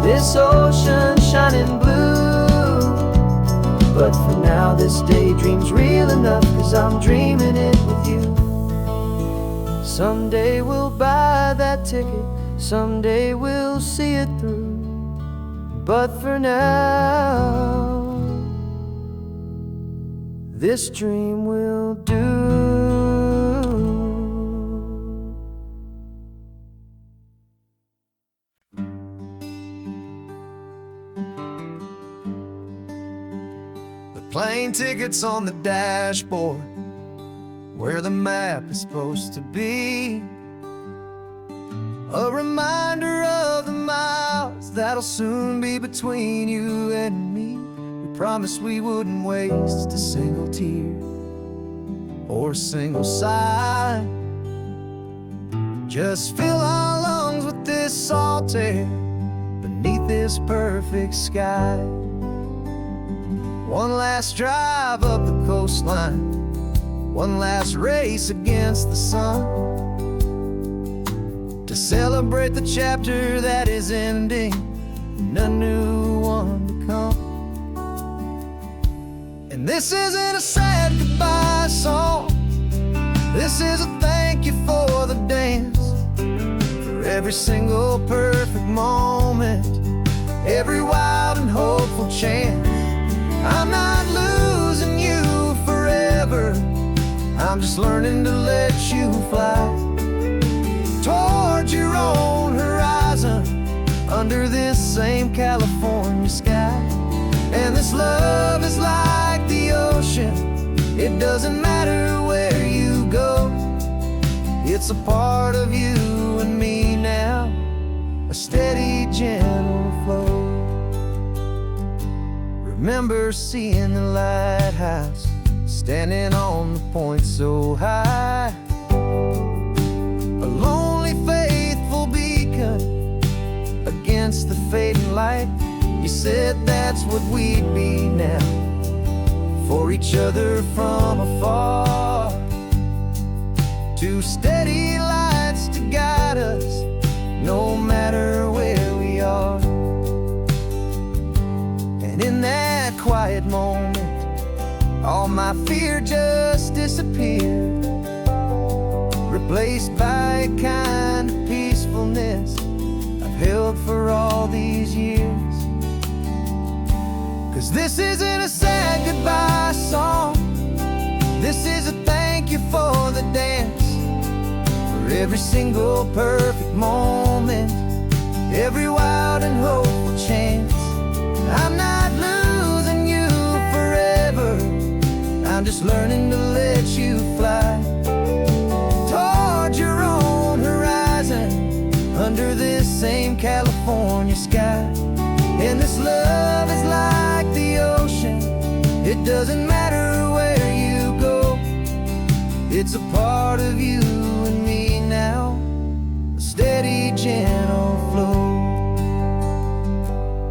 this ocean shining blue. But for now this daydream's real enough, 'cause I'm dreaming it with you. Someday we'll buy that ticket, someday we'll see it through. But for now, this dream will do. The plane ticket's on the dashboard, where the map is supposed to be. A reminder of the miles that'll soon be between you and me. We promised we wouldn't waste a single tear or a single sigh. Just fill our lungs with this salt air beneath this perfect sky. One last drive up the coastline, one last race against the sun, to celebrate the chapter that is ending and a new one to come. And this isn't a sad goodbye song, this is a thank you for the dance, for every single perfect moment, every wild and hopeful chance. I'm not losing you forever, I'm just learning to let you fly towards your own horizon, under this same California sky. And this love is like the ocean, it doesn't matter where you go, it's a part of you and me now, a steady, gentle flow. Remember seeing the lighthouse, standing on the point so high, a lonely, faithful beacon said that's what we'd be now, for each other from afar. Two steady lights to guide us, no matter where we are. And in that quiet moment, all my fear just disappeared, replaced by a kind of peacefulness I've held for all these years. 'Cause this isn't a sad goodbye song, this is a thank you for the dance, for every single perfect moment, every wild and hopeful chance. I'm not losing you forever, I'm just learning to let you fly toward your own horizon, under this same California sky. And this love is like the ocean, it doesn't matter where you go, it's a part of you and me now, a steady, gentle flow.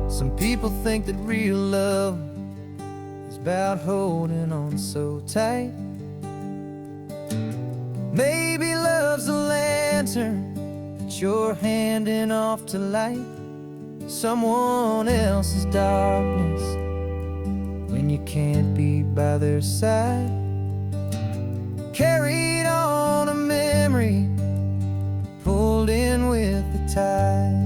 Some people think that real love is about holding on so tight. Maybe love's a lantern that you're handing off to light someone else's darkness when you can't be by their side. Carried on a memory, pulled in with the tide.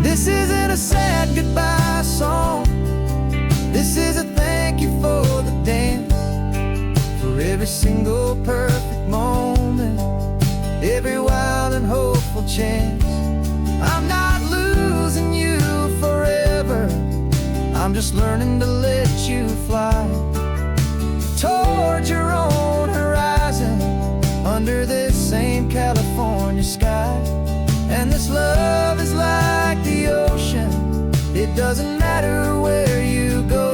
This isn't a sad goodbye song, this is a thank you for the dance, for every single perfect moment, every wild and hopeful chance. I'm not losing you forever, I'm just learning to let you fly toward your own horizon, under this same California sky. And this love is like the ocean, it doesn't matter where you go,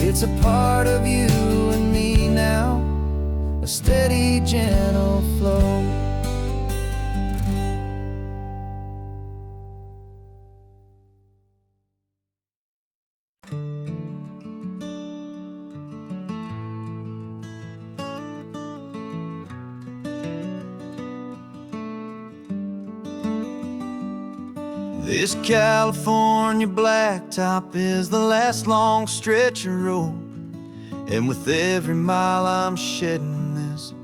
it's a part of you and me now, a steady, gentle flow. This California blacktop is the last long stretch of road, and with every mile I'm shedding this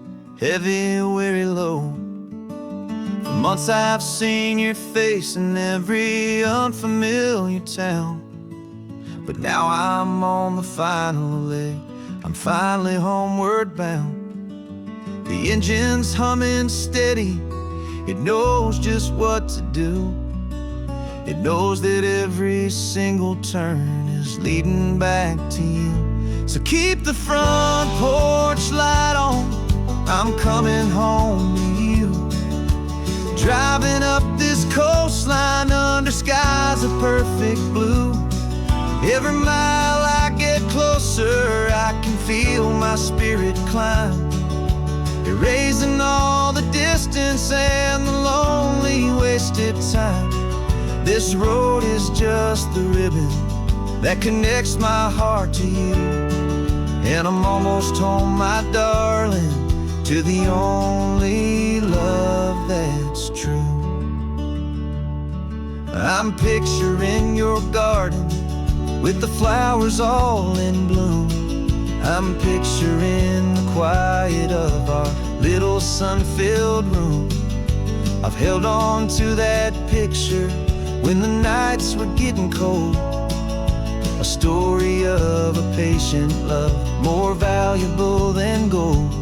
heavy, weary load. For months I've seen your face in every unfamiliar town, but now I'm on the final leg, I'm finally homeward bound. The engine's humming steady, it knows just what to do. It knows that every single turn is leading back to you. So keep the front porch light on, I'm coming home to you. Driving up this coastline under skies of perfect blue. Every mile I get closer, I can feel my spirit climb, erasing all the distance and the lonely wasted time. This road is just the ribbon that connects my heart to you, and I'm almost home, my darling, to the only love that's true. I'm picturing your garden with the flowers all in bloom. I'm picturing the quiet of our little sun-filled room. I've held on to that picture when the nights were getting cold, a story of a patient love, more valuable than gold.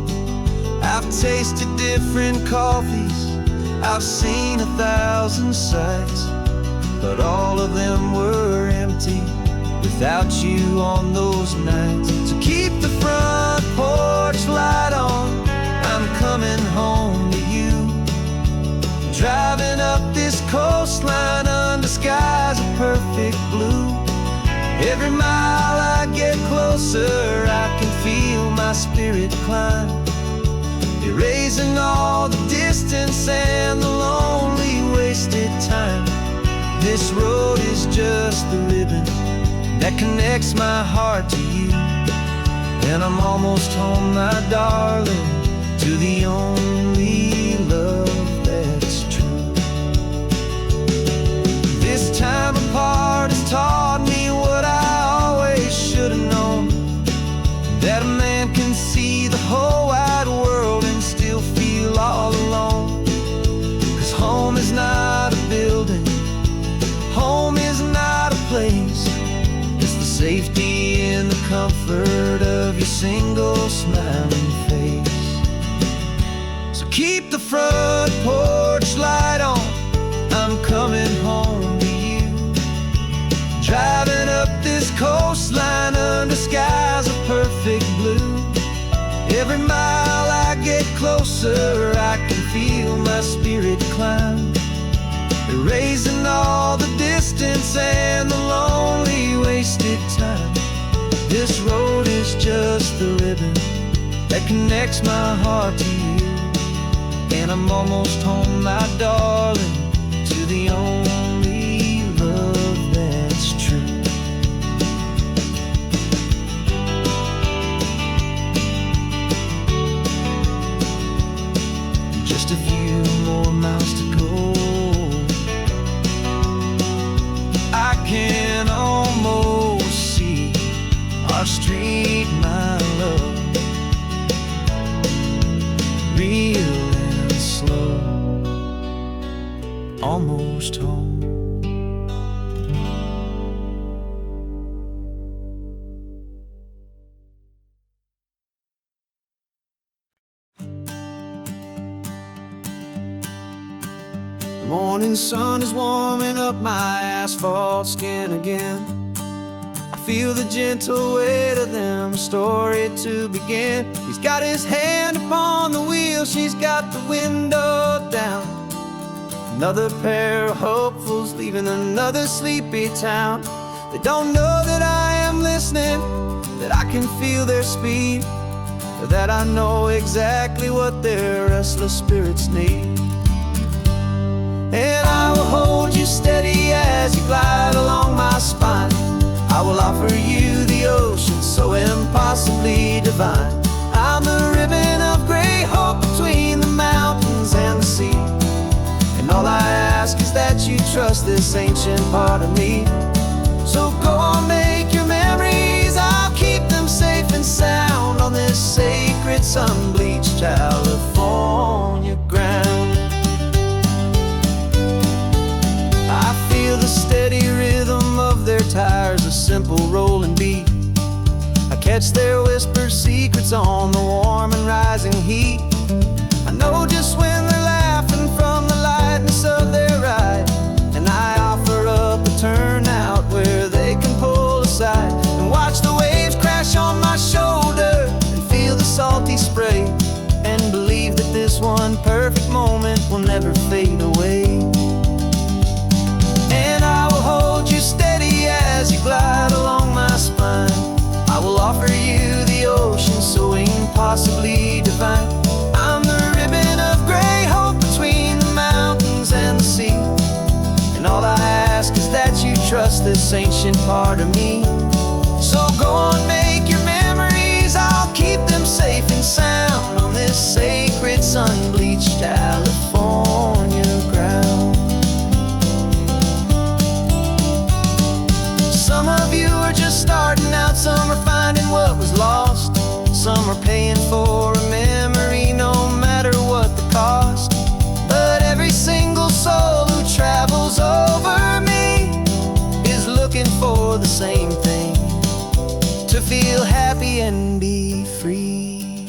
I've tasted different coffees, I've seen 1,000 sights, but all of them were empty without you on those nights. So keep the front porch light on, I'm coming home to you. Driving up this coastline under skies of perfect blue. Every mile I get closer, I can feel my spirit climb, erasing all the distance and the lonely wasted time. This road is just the ribbon that connects my heart to you, and I'm almost home, my darling, to the only love that's true. This time apart has taught me what I always should have known, that a man can see the whole wide world and still feel all alone. 'Cause home is not a building, home is not a place, it's the safety and the comfort of your single smiling face. So keep the front porch light on, I'm coming home to you. Driving up this coastline under skies of perfect blue. Every mile I get closer, I can feel my spirit climb, erasing all the distance and the lonely wasted time. This road is just the ribbon that connects my heart to you, and I'm almost home, my darling, to the only love that's true. Just a few more miles to go, I can almost see our street, my love, real and slow, almost home. The morning sun is warming up my asphalt skin again. I feel the gentle weight of them, a story to begin. He's got his hand upon the wheel, she's got the window down. Another pair of hopefuls leaving another sleepy town. They don't know that I am listening, that I can feel their speed, or that I know exactly what their restless spirits need. And I will hold you steady as you glide along my spine. I will offer you the ocean so impossibly divine. I'm the ribbon of gray hope between the mountains and the sea, and all I ask is that you trust this ancient part of me. So go on, make your memories, I'll keep them safe and sound on this sacred sun-bleached California ground. I feel the steady rhythm of their tires, a simple rolling beat. I catch their whispered secrets on the warm and rising heat. I know just when they're laughing from the lightness of their ride, and I offer up a turnout where they can pull aside and watch the waves crash on my shoulder and feel the salty spray, and believe that this one perfect moment will never fade away. And I will hold you steady as you glide along my spine. I will offer you the ocean so impossibly divine. I'm the ribbon of gray hope between the mountains and the sea, and all I ask is that you trust this ancient part of me. So go on, make your memories, I'll keep them safe and sound on this sacred sun-bleached California ground. Some of you are just starting out, some are finding what was lost, some are paying for a memory no matter what the cost. But every single soul who travels over me is looking for the same thing, to feel happy and be free.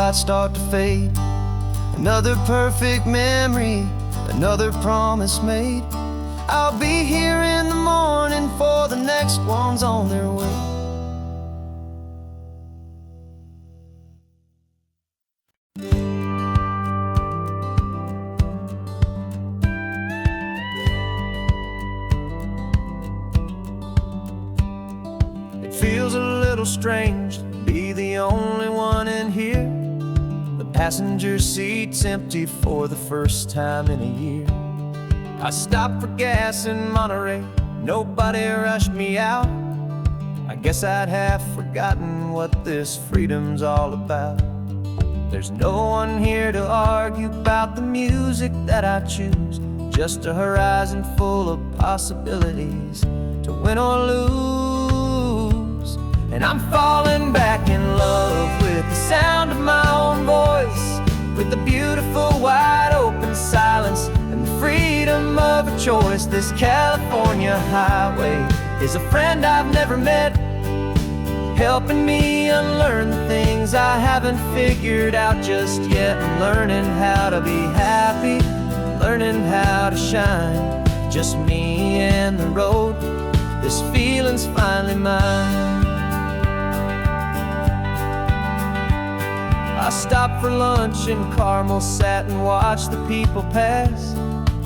lights start to fade. Another perfect memory, another promise made. I'll be here in the morning for the next ones on their way. It feels a little strange to be the only one in here. The passenger seat's empty for the first time in a year. I stopped for gas in Monterey, nobody rushed me out. I guess I'd have forgotten what this freedom's all about. There's no one here to argue about the music that I choose, just a horizon full of possibilities to win or lose. And I'm falling back in love with the sound of my own voice, with the beautiful wide open silence and the freedom of a choice. This California highway is a friend I've never met, helping me unlearn the things I haven't figured out just yet. I'm learning how to be happy, learning how to shine, just me and the road. This feeling's finally mine. I stopped for lunch in Carmel, sat and watched the people pass.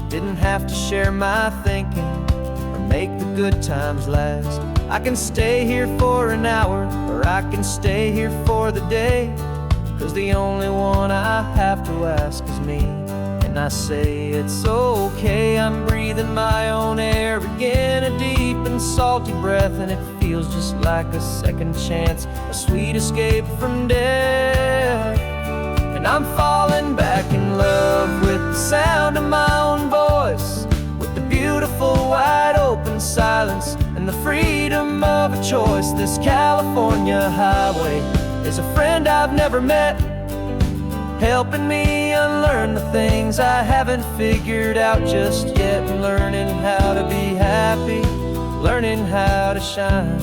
Didn't have to share my thinking or make the good times last. I can stay here for an hour, or I can stay here for the day, 'cause the only one I have to ask is me. And I say it's okay, I'm breathing my own air again, a deep and salty breath, and it feels just like a second chance, a sweet escape from death. And I'm falling back in love with the sound of my own voice, with the beautiful wide open silence and the freedom of a choice. This California highway is a friend I've never met, helping me unlearn the things I haven't figured out just yet. Learning how to be happy, learning how to shine,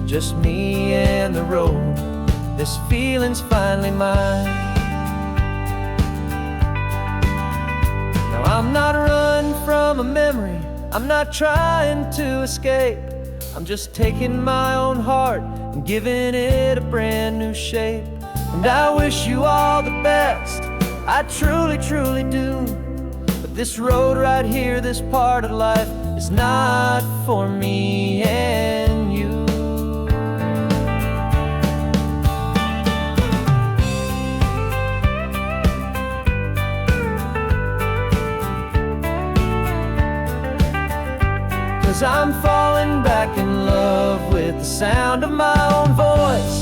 just me and the road. This feeling's finally mine. Now I'm not running from a memory, I'm not trying to escape. I'm just taking my own heart and giving it a brand new shape. And I wish you all the best, I truly, truly do. But this road right here, this part of life, is not for me and you. Cause I'm falling back in love with the sound of my own voice,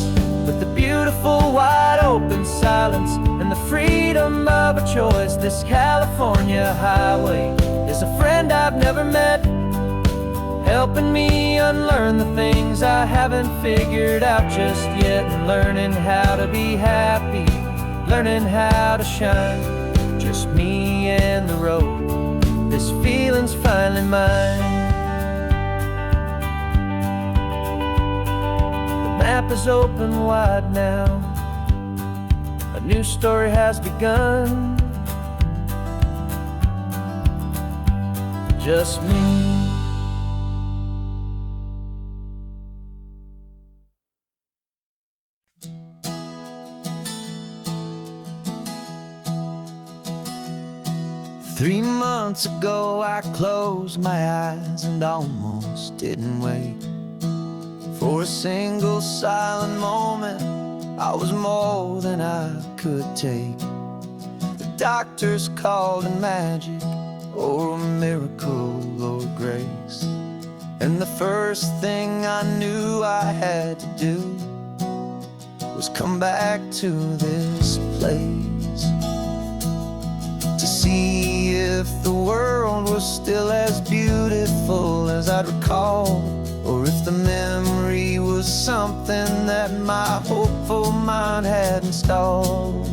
with the beautiful wide open silence and the freedom of a choice. This California highway is a friend I've never met, helping me unlearn the things I haven't figured out just yet. And learning how to be happy, learning how to shine, just me and the road. This feeling's finally mine. The map is open wide now, a new story has begun, just me. Three months ago I closed my eyes and almost didn't wait for a single silent moment. I was more than I could take. The doctors called it magic, or a miracle, or grace. And the first thing I knew I had to do was come back to this place, to see if the world was still as beautiful as I'd recall, or if the memory was something that my hopeful mind had installed.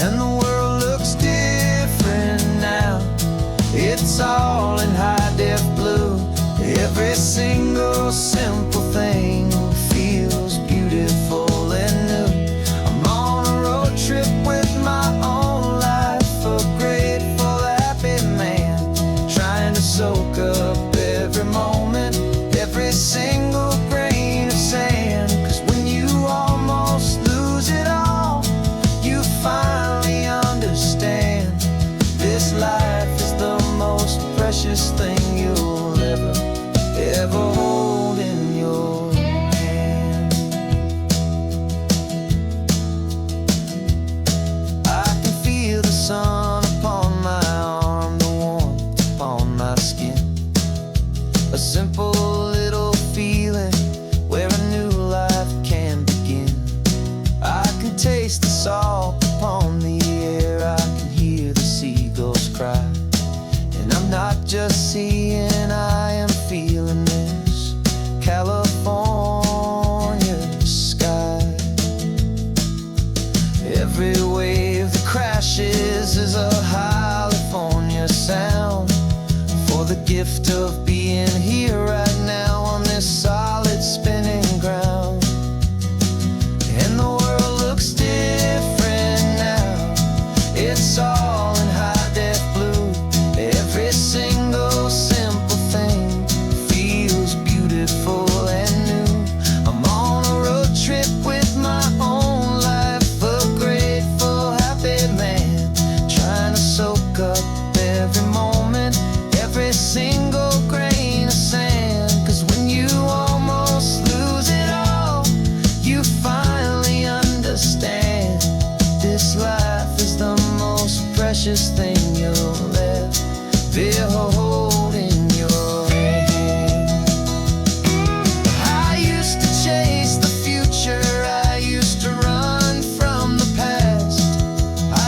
And the world looks different now, it's all in high-def blue. Every single simple thing feels beautiful and new. I'm on a road precious thing you'll ever hold in your hand. I can feel the sun upon my arm, the warmth upon my skin. A simple little feeling where a new life can begin. I can taste the salt upon the air, I can hear the seagulls cry. And I'm not just seeing, I am feeling this California sky. Every wave that crashes is a California sound, for the gift of being here right now on this solid spinning ground. And the world looks different now, it's all in high-def blue. Every single simple thing feels beautiful and new. I'm on a road trip with my own life, a grateful, happy man, trying to soak up every moment, every single grain of sand. 'Cause when you almost lose it all, you finally understand this life is the most precious thing you'll ever hold in your hand. I used to chase the future, I used to run from the past.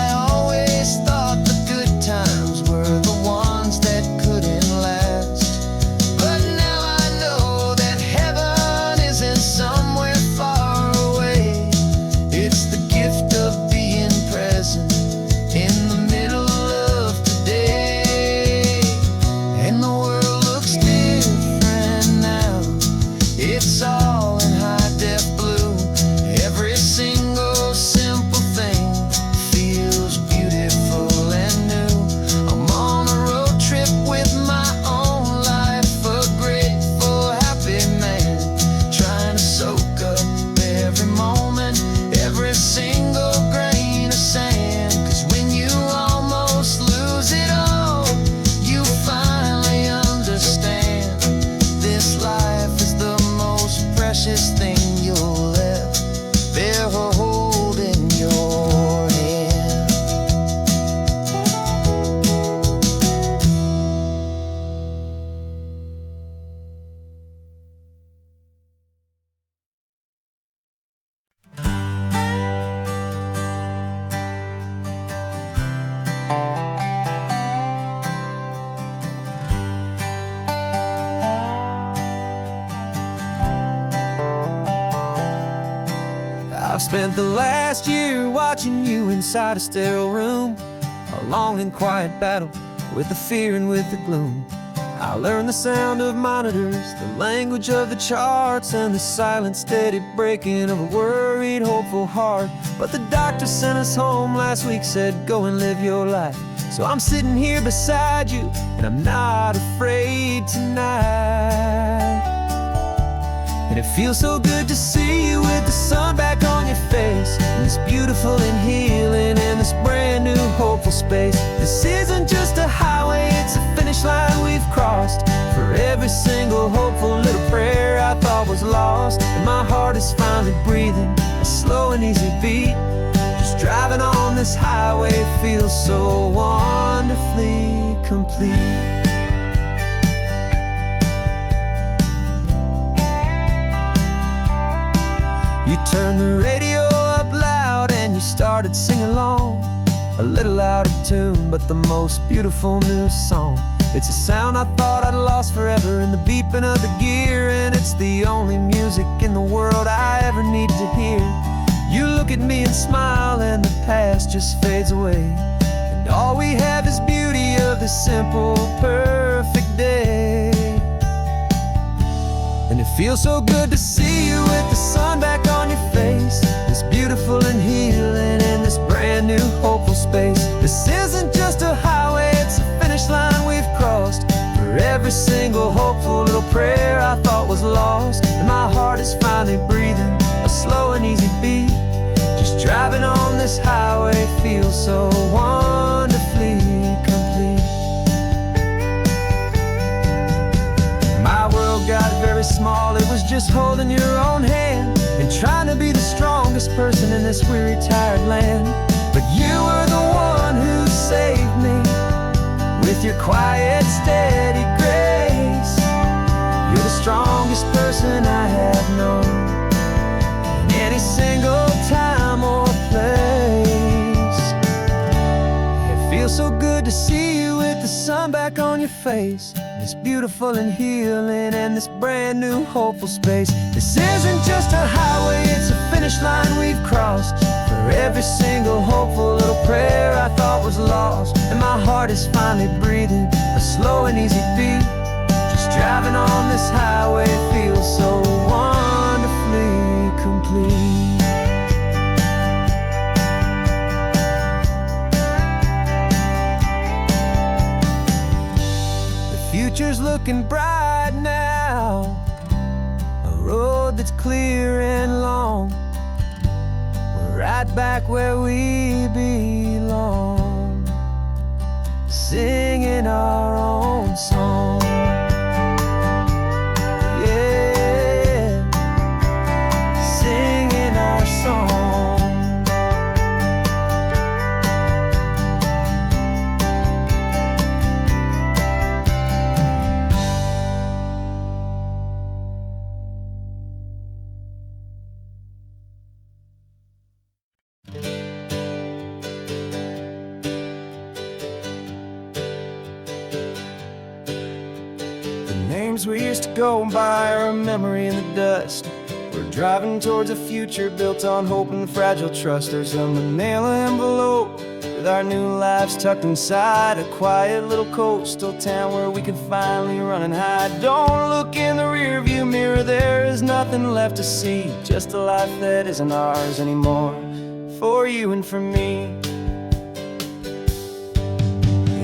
I always thought the good times were the ones that couldn't last. But now I know that heaven isn't somewhere far away. It's the gift of being present in the middle of today. And the world looks different now, it's all in high-def blue. Every single simple thing feels beautiful and new. I'm on a road trip with my own life, a grateful, happy man, trying to soak up every moment, every single grain of sand. 'Cause when you almost lose it all, you finally understand this life is the most precious thing you'll ever hold in your hand. I've spent the last year watching you inside a sterile room, a long and quiet battle with the fear and with the gloom. I learned the sound of monitors, the language of the charts, and the silent, steady breaking of a worried, hopeful heart. But the doctor sent us home last week, said, go and live your life. So I'm sitting here beside you, and I'm not afraid tonight. And it feels so good to see you with the sun back on your face, and this beautiful and healing in this brand new hopeful space. This isn't just a highway, it's a finish line we've crossed. For every single hopeful little prayer I thought was lost, and my heart is finally breathing a slow and easy beat. Just driving on this highway feels so wonderfully complete. You turned the radio up loud and you started singing along, a little out of tune, but the most beautiful new song. It's a sound I thought I'd lost forever in the beeping of the gear, and it's the only music in the world I ever need to hear. You look at me and smile and the past just fades away, and all we have is beauty of this simple, perfect day. And it feels so good to see you with the sun back on your face, this beautiful and healing in this brand new hopeful space. This isn't just a highway, it's a finish line we've crossed. For every single hopeful little prayer I thought was lost, and my heart is finally breathing a slow and easy beat. Just driving on this highway feels so wonderfully complete. plan. But you were the one who saved me with your quiet, steady grace. You're the strongest person I have known in any single time or place. It feels so good to see you with the sun back on your face. This beautiful and healing and this brand new hopeful space. This isn't just a highway, it's a finish line we've crossed. For every single hopeful little prayer I thought was lost. And my heart is finally breathing a slow and easy beat. Just driving on this highway feels so wonderfully complete. Future's looking bright now, a road that's clear and long. We're right back where we belong, singing our own song. Yeah, singing our song. Names we used to go by are a memory in the dust. We're driving towards a future built on hope and fragile trust. There's a manila envelope with our new lives tucked inside, a quiet little coastal town where we can finally run and hide. Don't look in the rearview mirror, there is nothing left to see, just a life that isn't ours anymore, for you and for me.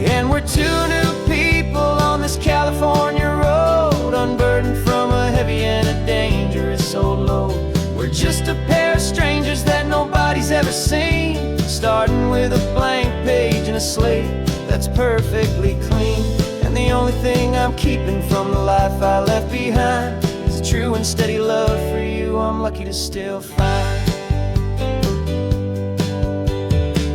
And we're two new people on this California road, unburdened from a heavy and a dangerous old load. We're just a pair of strangers that nobody's ever seen, starting with a blank page and a slate that's perfectly clean. And the only thing I'm keeping from the life I left behind is a true and steady love for you I'm lucky to still find.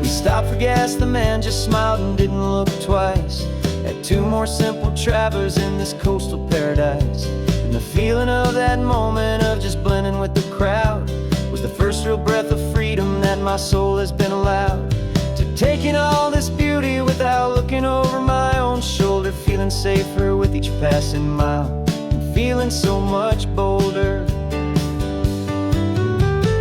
Stopped for gas, the man just smiled and didn't look twice. Had two more simple travelers in this coastal paradise. And the feeling of that moment of just blending with the crowd was the first real breath of freedom that my soul has been allowed to take in all this beauty without looking over my own shoulder, feeling safer with each passing mile and feeling so much bolder.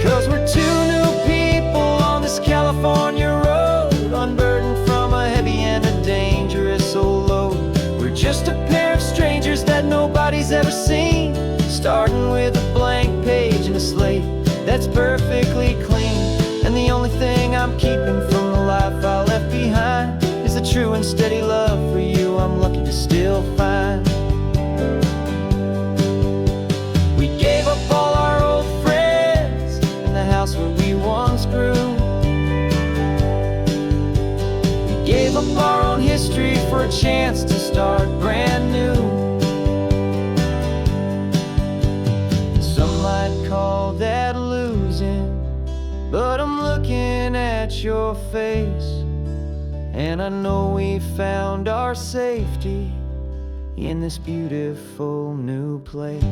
'Cause we're two new people on this California road, unburdened from a heavy and a dangerous old load. We're just a pair of strangers that nobody's ever seen, starting with a blank page and a slate that's perfectly clean. And the only thing I'm keeping from the life I left behind is the true and steady love for you I'm lucky to still find. We gave up all our old friends in the house where we once grew. Gave up our own history for a chance to start brand new. Some might call that losing, but I'm looking at your face, and I know we found our safety in this beautiful new place.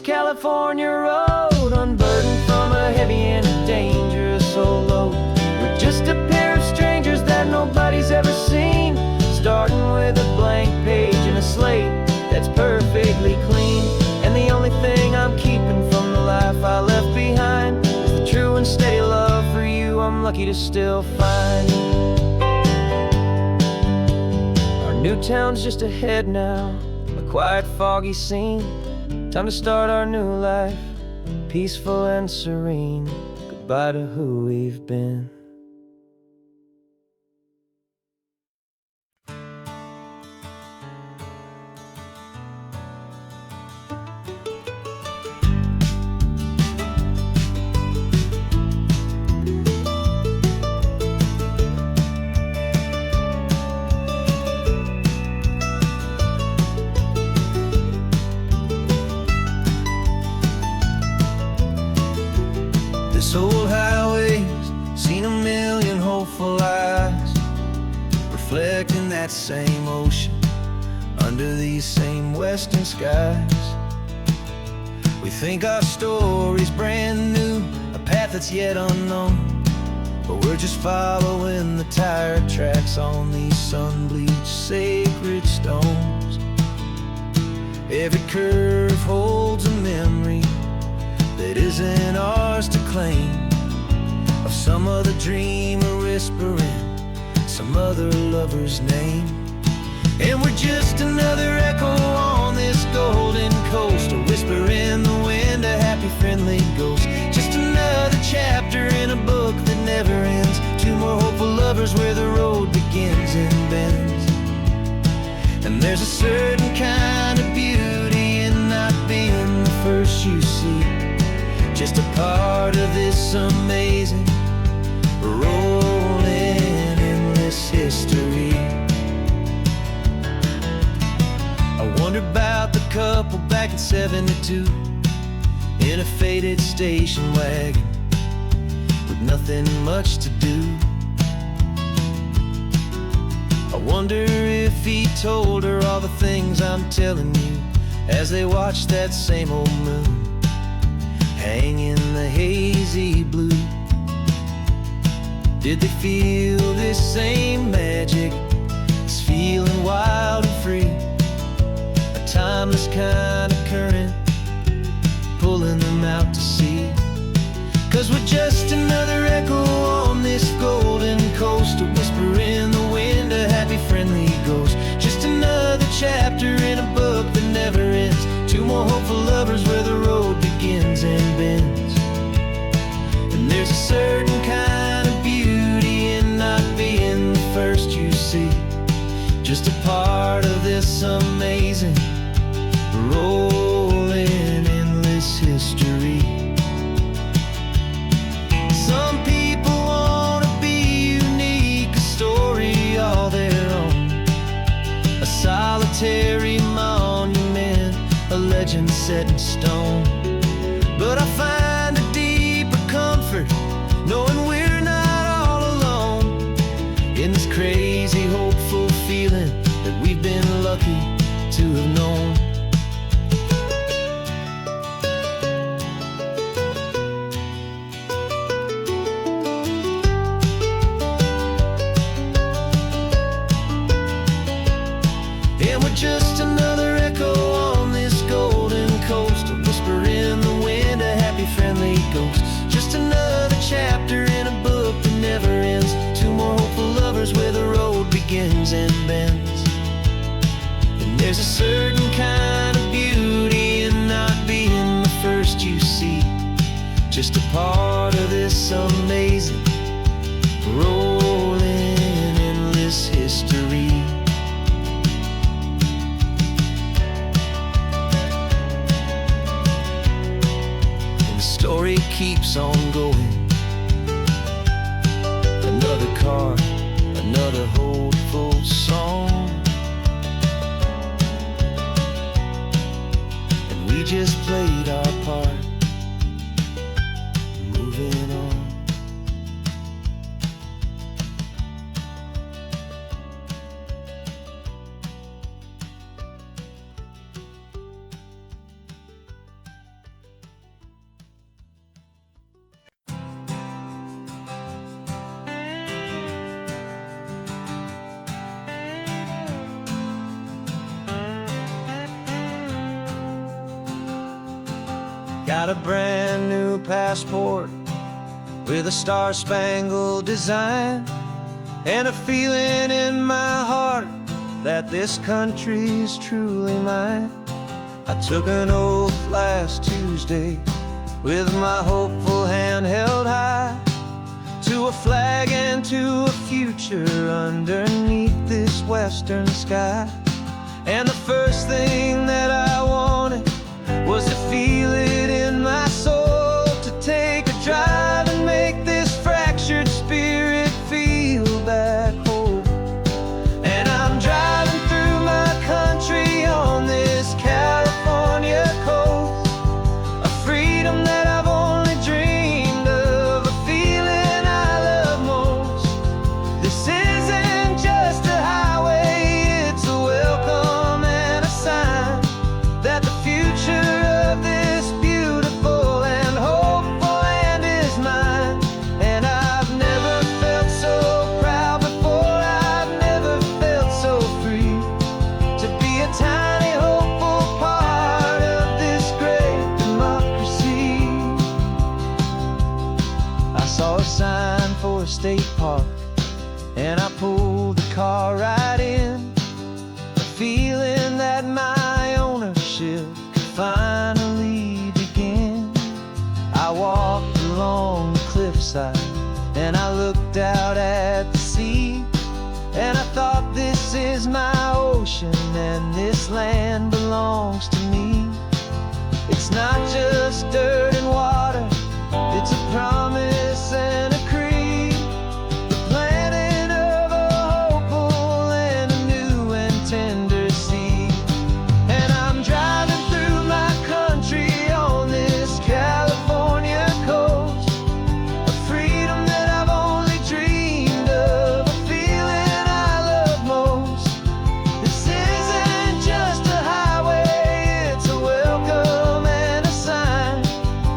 California road, unburdened from a heavy and a dangerous old load. We're just a pair of strangers that nobody's ever seen, starting with a blank page and a slate that's perfectly clean. And the only thing I'm keeping from the life I left behind is the true and steady love for you I'm lucky to still find. Our new town's just ahead now, a quiet, foggy scene. Time to start our new life, peaceful and serene. Goodbye to who we've been. This old highway's seen a million hopeful eyes, reflecting that same ocean under these same western skies. We think our story's brand new, a path that's yet unknown, but we're just following the tire tracks on these sun-bleached sacred stones. Every curve holds a memory that isn't ours to claim, of some other dreamer whispering some other lover's name. And we're just another echo on this golden coast, a whisper in the wind, a happy friendly ghost. Just another chapter in a book that never ends, two more hopeful lovers where the road begins and bends. And there's a certain kind of beauty in not being the first you see, just a part of this amazing rolling endless history. I wonder about the couple back in '72 in a faded station wagon with nothing much to do. I wonder if he told her all the things I'm telling you as they watched that same old moon hang in the hazy blue. Did they feel this same magic, this feeling wild and free, a timeless kind of current pulling them out to sea? 'Cause we're just another echo on this golden coast, a whisper in the wind, a happy friendly ghost. Just another chapter in a book that never ends, two more hopeful lovers where the road begins and bends. And there's a certain kind of beauty in not being the first you see, just a part of this amazing rolling endless history. Some people want to be unique, a story all their own, a solitary monument, a legend set in stone. But I find a deeper comfort knowing we're not all alone in this crazy hopeful feeling that we've been lucky to have known. And we're just another echo on this golden coast, a whisper in the wind, a happy friendly ghost. Just another chapter in a book that never ends, two more hopeful lovers where the road begins and bends. And there's a certain kind of beauty in not being the first you see, just a part of this amazing rolling endless history. Story keeps on going, another card, another hopeful song, and we just played our part, moving on. Got a brand new passport with a star-spangled design, and a feeling in my heart that this country's truly mine. I took an oath last Tuesday with my hopeful hand held high, to a flag and to a future underneath this western sky. And the first thing that I wanted was to feel it in my soul, to take a drive and make this fractured spirit feel back home. And I'm driving through my country on this California coast, a freedom that I've only dreamed of saw a sign for a state park, and I pulled the car right in, feeling that my ownership could finally begin. I walked along the cliffside and I looked out at the sea, and I thought, this is my ocean and this land belongs to me. It's not just dirt and water, it's a promise and a creed, the planting of a hopeful and a new and tender seed. And I'm driving through my country on this California coast, a freedom that I've only dreamed of, a feeling I love most. This isn't just a highway, it's a welcome and a sign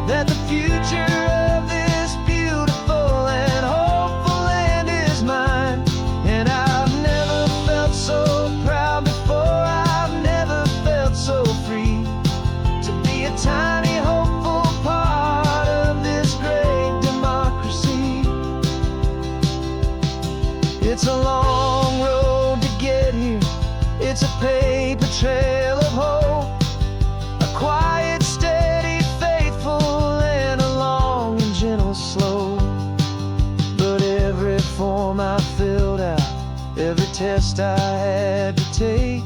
that the future of this beautiful and hopeful land is mine. And I've never felt so proud before, I've never felt so free to be a tiny hopeful part of this great democracy. It's a long road to get here, it's a paper trail of hope, a quiet, steady, faithful, and a long and gentle slope. But every form I filled out, every test I had to take,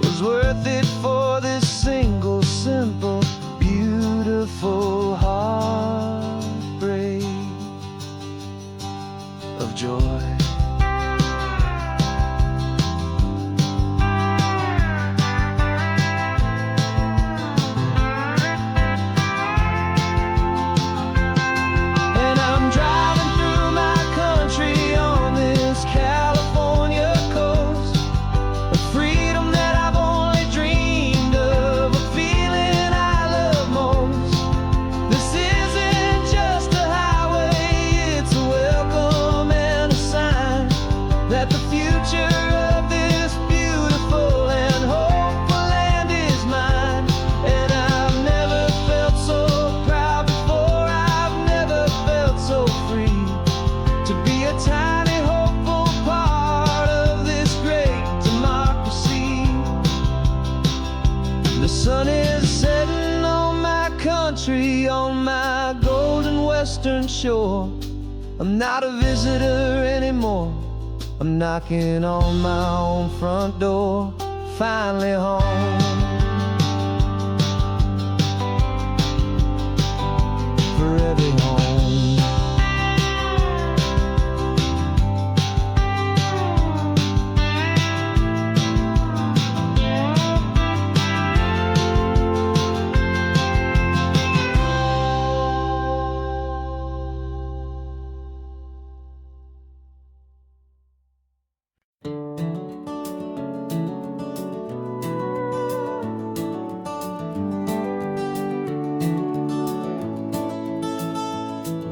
was worth it for this single, simple, beautiful heartbreak of joy. And I'm driving through my country on this California coast, a freedom that I've only dreamed of, a feeling I love most. This isn't just a highway, it's a welcome and a sign that the future of this beautiful and hopeful land is mine. And I've never felt so proud before, I've never felt so free to be a tiny hopeful part of this great democracy. The sun is setting on my country, on my golden western shore. I'm not a visitor anymore, I'm knocking on my own front door, finally home. Forever home.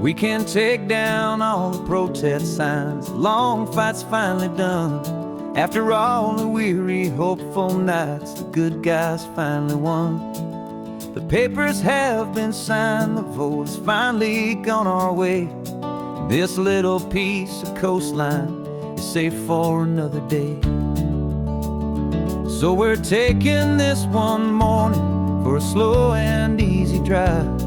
We can take down all the protest signs, long fight's finally done. After all the weary, hopeful nights, the good guys finally won. The papers have been signed, the vote has finally gone our way. This little piece of coastline is safe for another day. So we're taking this one morning for a slow and easy drive,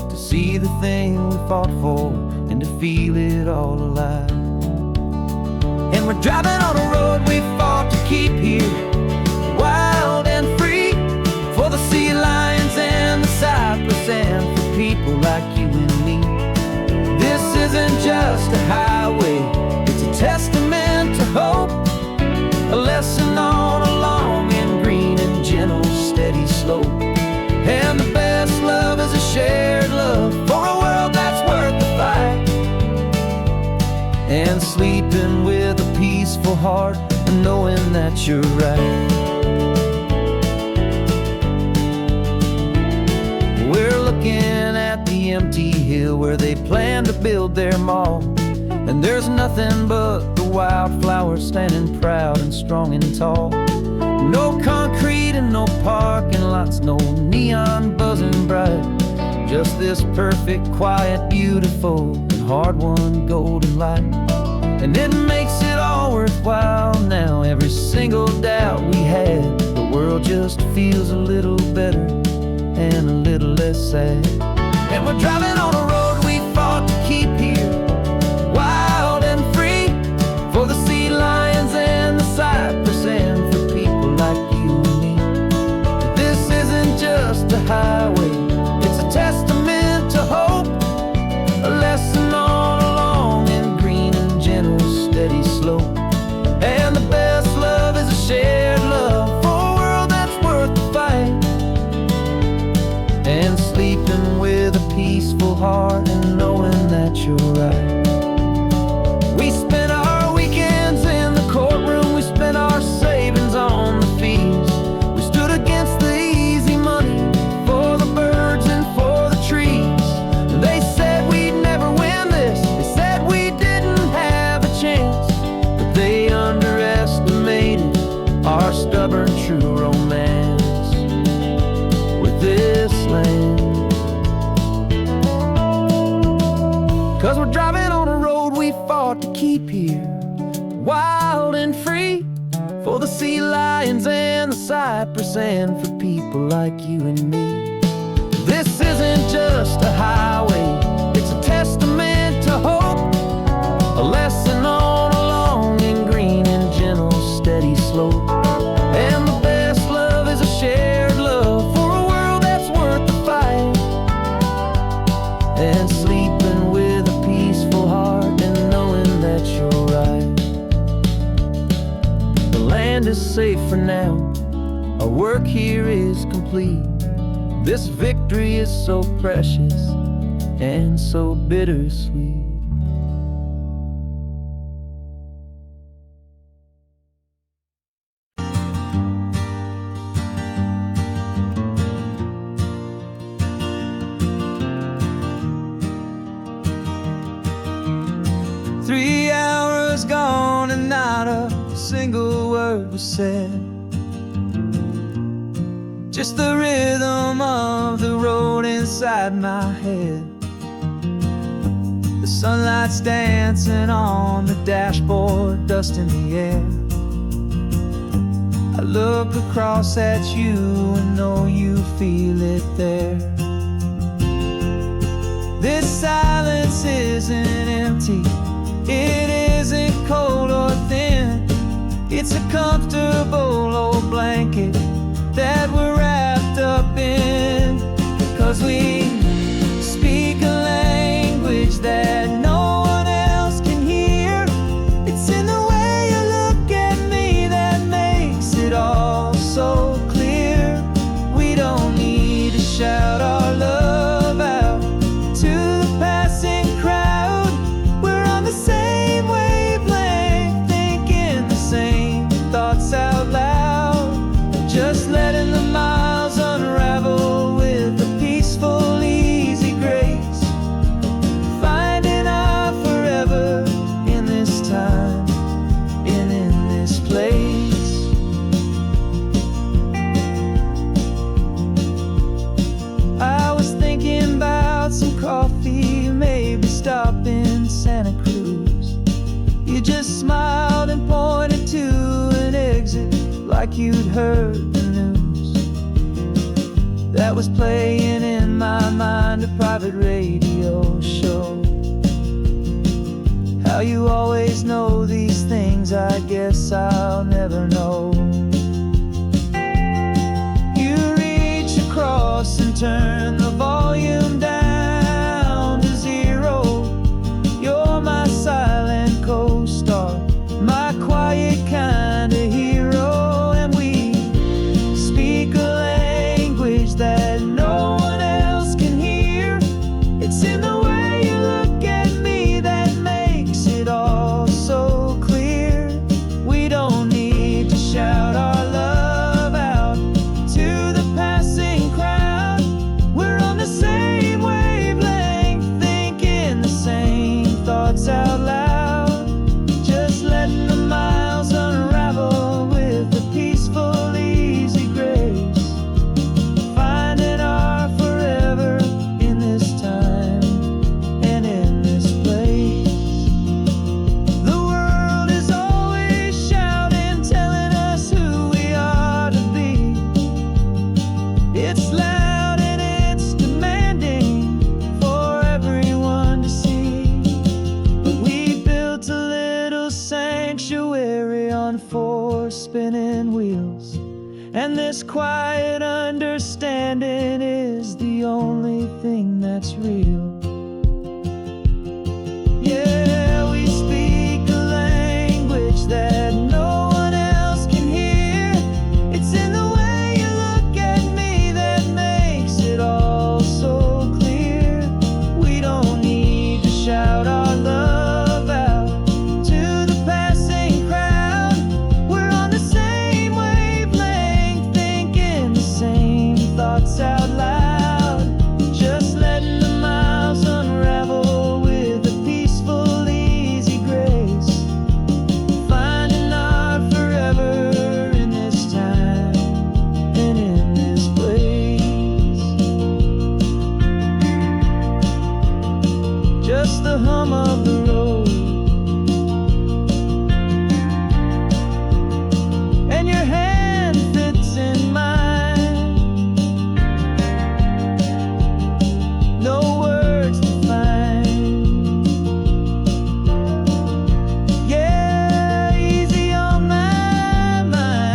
to see the thing we fought for and to feel it all alive. And we're driving on a road we fought to keep here, wild and free, for the sea lions and the cypress and for people like you and me. This isn't just a highway, it's a testament to hope, a lesson on a long and green and gentle steady slope. And the best love is a shared love for a world that's worth the fight, and sleeping with a peaceful heart and knowing that you're right. We're looking at the empty hill where they plan to build their mall, and there's nothing but the wildflowers standing proud and strong and tall. No concrete and no parking lots, no neon buzzing bright, just this perfect, quiet, beautiful, and hard-won golden light. And it makes it all worthwhile now. Every single doubt we had, the world just feels a little better and a little less sad. And we're driving on a road we fought to keep here, wild and free, for the sea lions and the cypress, and for people like you and me. This isn't just a highway, it's a testament to hope, a lesson all along in green and gentle, steady slope. And the best love is a shared love for a world that's worth the fight, and sleeping with a peaceful heart and knowing that you're right. We spent our weekends in the courtroom, we spent our savings on the fees. We stood against the easy money for the birds and for the trees. And they said we'd never win this, they said we didn't have a chance, but they underestimated our stubborn true romance with this land. 'Cause we're driving on a road we fought to keep here, wild and free, for the sea lions and the cypress, and for people like you and me. This isn't just a highway, it's a testament to hope, a lesson all along in green and gentle, steady slope. And the best love is a shared love for a world that's worth the fight, and sleeping with a peaceful heart and knowing that you're right. The land is safe for now, our work here is complete. This victory is so precious and so bittersweet. Three hours gone and not a single word was said. Just the rhythm of the road inside my head. The sunlight's dancing on the dashboard, dust in the air. I look across at you and know you feel it there. This silence isn't empty, it isn't cold or thin. It's a comfortable old blanket that we're wrapped up in. 'Cause we speak a language that no one else can hear. It's in the way you look at me that makes it all so clear. We don't need to shout our love out to the passing crowd. We're on the same wavelength, thinking the same thoughts out loud, just letting the miles unravel with a peaceful, easy grace, finding our forever in this time and in this place. I was thinking about some coffee, maybe stop in Santa Cruz. You just smiled and pointed to an exit like you'd heard the news. That was playing in my mind, a private radio show. How you always know these things, I guess I'll never know. You reach across and turn the volume down to zero. You're my silent co-star, my quiet kind of hero. And we speak a language that no one else can hear. It's in the way you look at me that makes it all so clear. We don't need to shout our love out to the passing crowd. We're And this quiet understanding is the only thing that's real. Yeah, we speak a language that no one else can hear. It's in the way you look at me that makes it all so clear. We don't need to shout our love out to the passing crowd. We're on the same wavelength, thinking the same thoughts out loud. Just letting the miles unravel with a peaceful, easy grace. Finding our forever in this time and in this place. Just the hum of the road and your hand fits in mine. No words to find. Yeah, easy on my mind.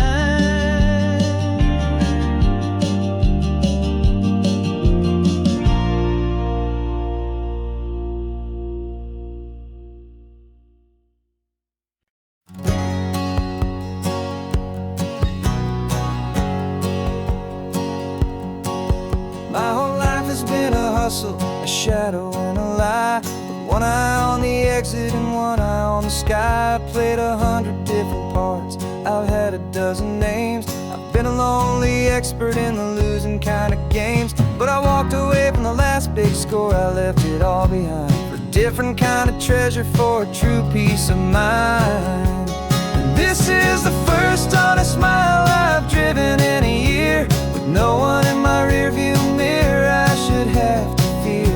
My whole life has been a hustle, a shadow and a lie. With one eye on the exit and one eye on the sky. I played 100 different parts, I've had a dozen names. I've been a lonely expert in the losing kind of games. But I walked away from the last big score, I left it all behind for a different kind of treasure, for a true peace of mind. And this is the first honest mile I've driven in a year, with no one in my rearview mirror I should have to fear.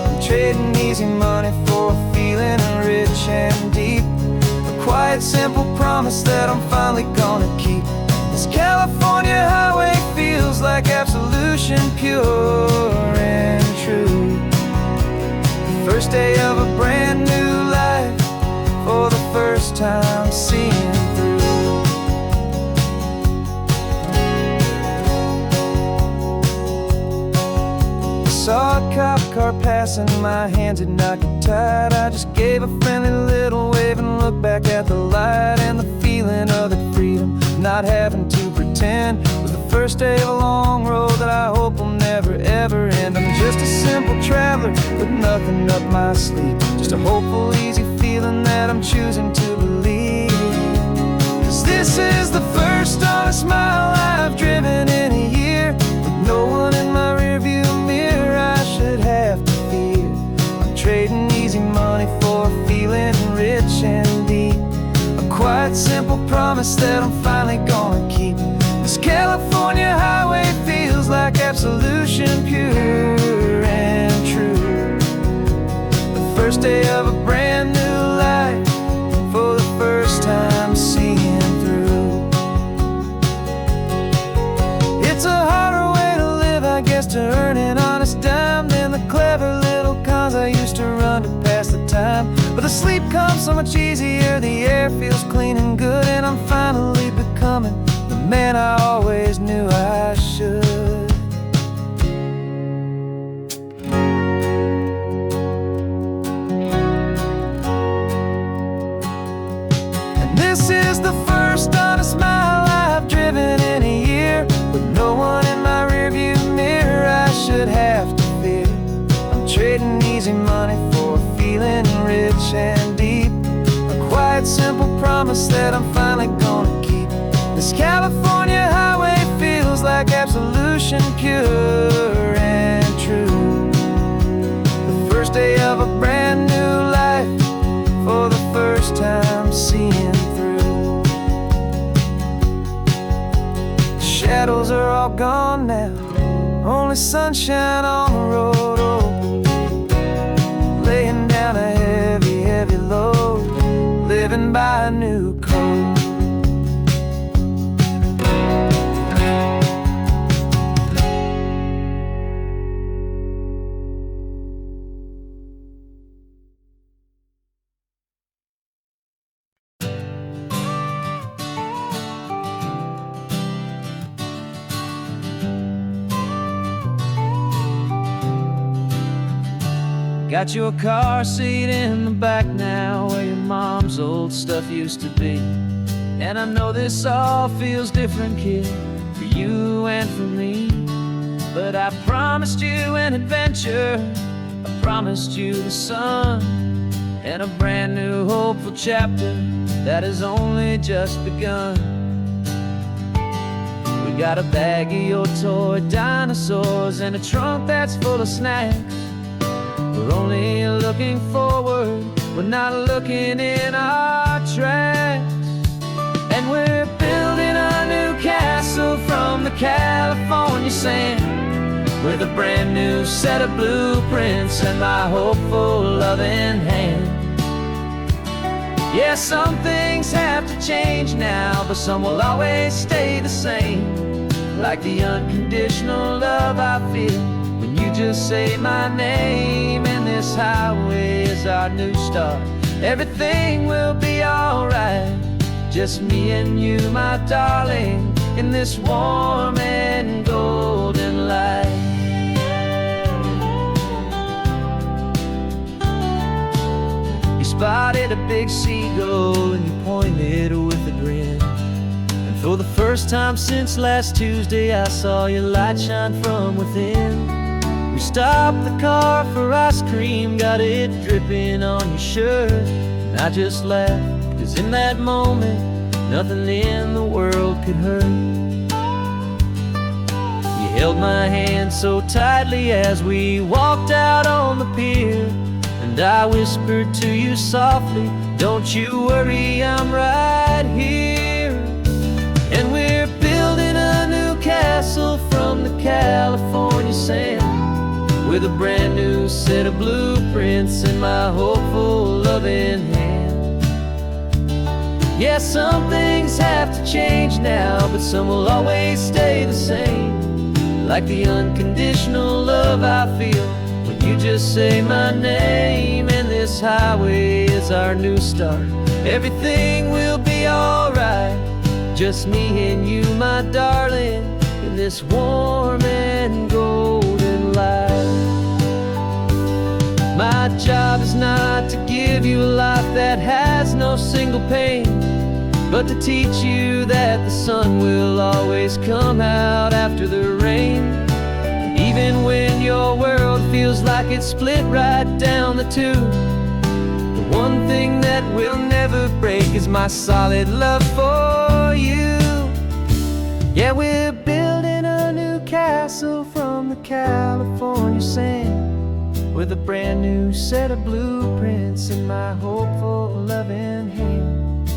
I'm trading easy money for a feeling rich and deep, a quiet, simple promise that I'm finally gonna keep. This California highway feels like absolution, pure and true. The first day of a brand new life, for the first time seeing through. Saw a cop car passing, my hands had not get tied. I just gave a friendly little wave and looked back at the light. And the feeling of the freedom, not having to pretend, was the first day of a long road that I hope will never ever end. I'm just a simple traveler with nothing up my sleeve, just a hopeful, easy feeling that I'm choosing to believe. 'Cause this is the first honest mile I've driven in a year, with no one in my rearview mirror I should have to fear. I'm trading easy money for a feeling rich and deep, a quiet, simple promise that I'm finally gonna keep. This California highway feels like absolution, pure and true. The first day of a brand new life, for the first time seeing through. It's a harder way to live, I guess, to earn an honest dime than the clever little cons I used to run to pass the time. But the sleep comes so much easier, the air feels clean and good, and I'm finally becoming the man I always knew I should. And this is the first honest mile I've driven in a year, with no one in my rearview mirror I should have to fear. I'm trading easy money for a feeling rich and deep, a quiet, simple promise that I'm finally gonna keep. This California highway feels like absolution, pure and true. The first day of a brand new life, for the first time seeing through. The shadows are all gone now, only sunshine on the road. Oh, laying down a heavy, heavy load, living by a new code. Got your car seat in the back now, where your mom's old stuff used to be. And I know this all feels different, kid, for you and for me. But I promised you an adventure, I promised you the sun, and a brand new hopeful chapter that has only just begun. We got a bag of your toy dinosaurs and a trunk that's full of snacks. We're only looking forward, we're not looking in our tracks. And we're building a new castle from the California sand, with a brand new set of blueprints and my hopeful loving hand. Yeah, some things have to change now, but some will always stay the same. Like the unconditional love I feel when you just say my name. And this highway is our new start, everything will be alright. Just me and you, my darling, in this warm and golden light. You spotted a big seagull and you pointed with a grin. And for the first time since last Tuesday, I saw your light shine from within. We stopped the car for ice cream, got it dripping on your shirt. And I just laughed, 'cause in that moment, nothing in the world could hurt. You held my hand so tightly as we walked out on the pier, and I whispered to you softly, don't you worry, I'm right here. And we're building a new castle from the California sand, with a brand new set of blueprints in my hopeful loving hand. Yeah, some things have to change now, but some will always stay the same. Like the unconditional love I feel when you just say my name. And this highway is our new start, everything will be alright. Just me and you, my darling, in this warm and golden light. My job is not to give you a life that has no single pain, but to teach you that the sun will always come out after the rain. Even when your world feels like it's split right down the two, the one thing that will never break is my solid love for you. Yeah, we're building a new castle from the California sand, with a brand new set of blueprints in my hopeful loving hand.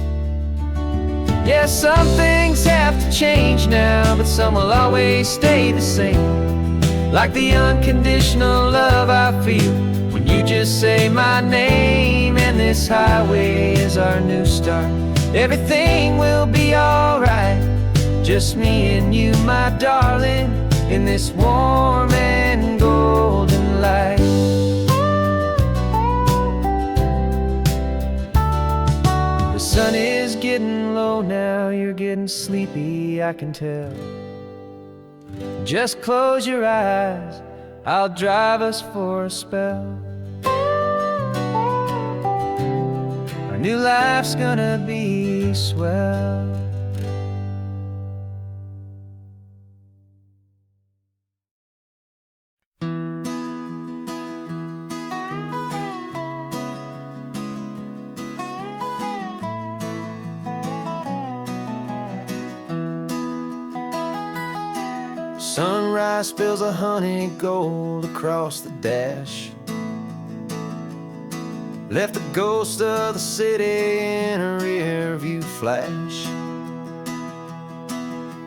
Yeah, some things have to change now, but some will always stay the same. Like the unconditional love I feel when you just say my name. And this highway is our new start, everything will be alright. Just me and you, my darling, in this warm and golden light. The sun is getting low now, you're getting sleepy, I can tell. Just close your eyes, I'll drive us for a spell. Our new life's gonna be swell. Sunrise spills a honey gold across the dash, left the ghost of the city in a rear view flash.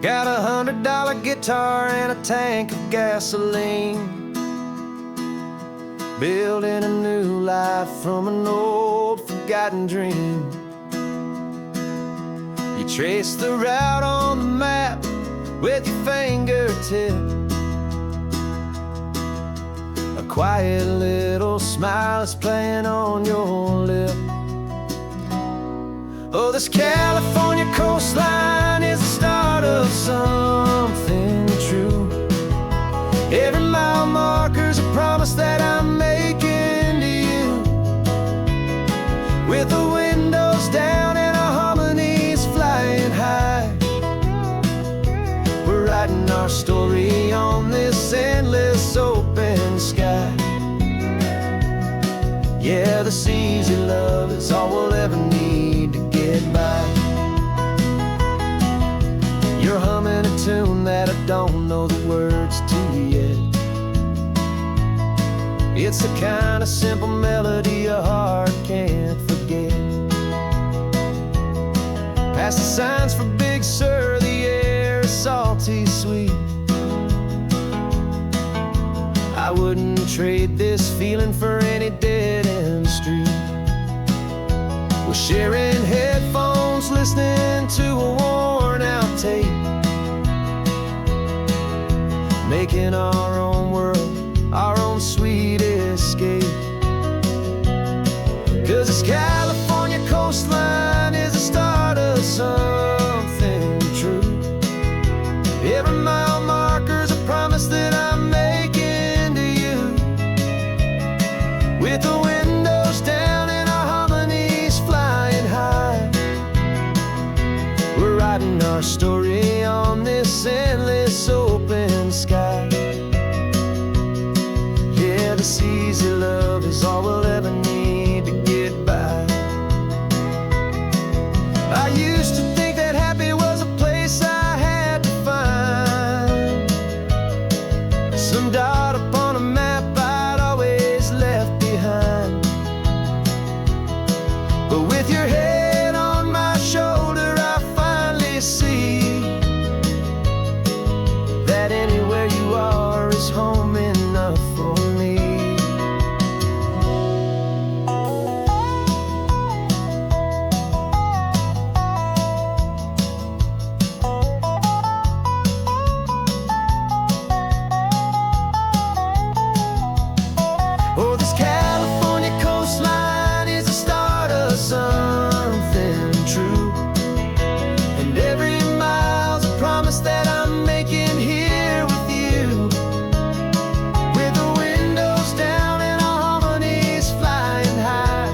Got a $100 guitar and a tank of gasoline, building a new life from an old forgotten dream. You trace the route on the map with your fingertip, a quiet little smile is playing on your lip. Oh, this California coastline is the start of something true. Every mile marker's a promise that I'm making to with the windows down and our harmonies flying high. We're writing our story on this endless open sky. Yeah, this easy love is all we'll ever need to get by. You're humming a tune that I don't know the words to yet. It's the kind of simple melody your heart can't forget. Past the signs for Big Sur, the air is salty sweet. I wouldn't trade this feeling for any dead-end street. We're sharing headphones, listening to a worn-out tape, making our own world, our own sweet escape. 'Cause this California coastline is the start of something true. Every mile marker's a promise that I'm making to you. With the windows down and our harmonies flying high, we're writing our story on this endless open sky. Yeah, this easy love is all we'll ever need to get by. I used to think that happy was a place I had to find, some dot upon a map I'd always left behind. But with your head on my shoulder, I finally see that anywhere you are is home enough for me. Oh, this California coastline is the start of something true. And every mile's a promise that I'm making here with you. With the windows down and our harmonies flying high,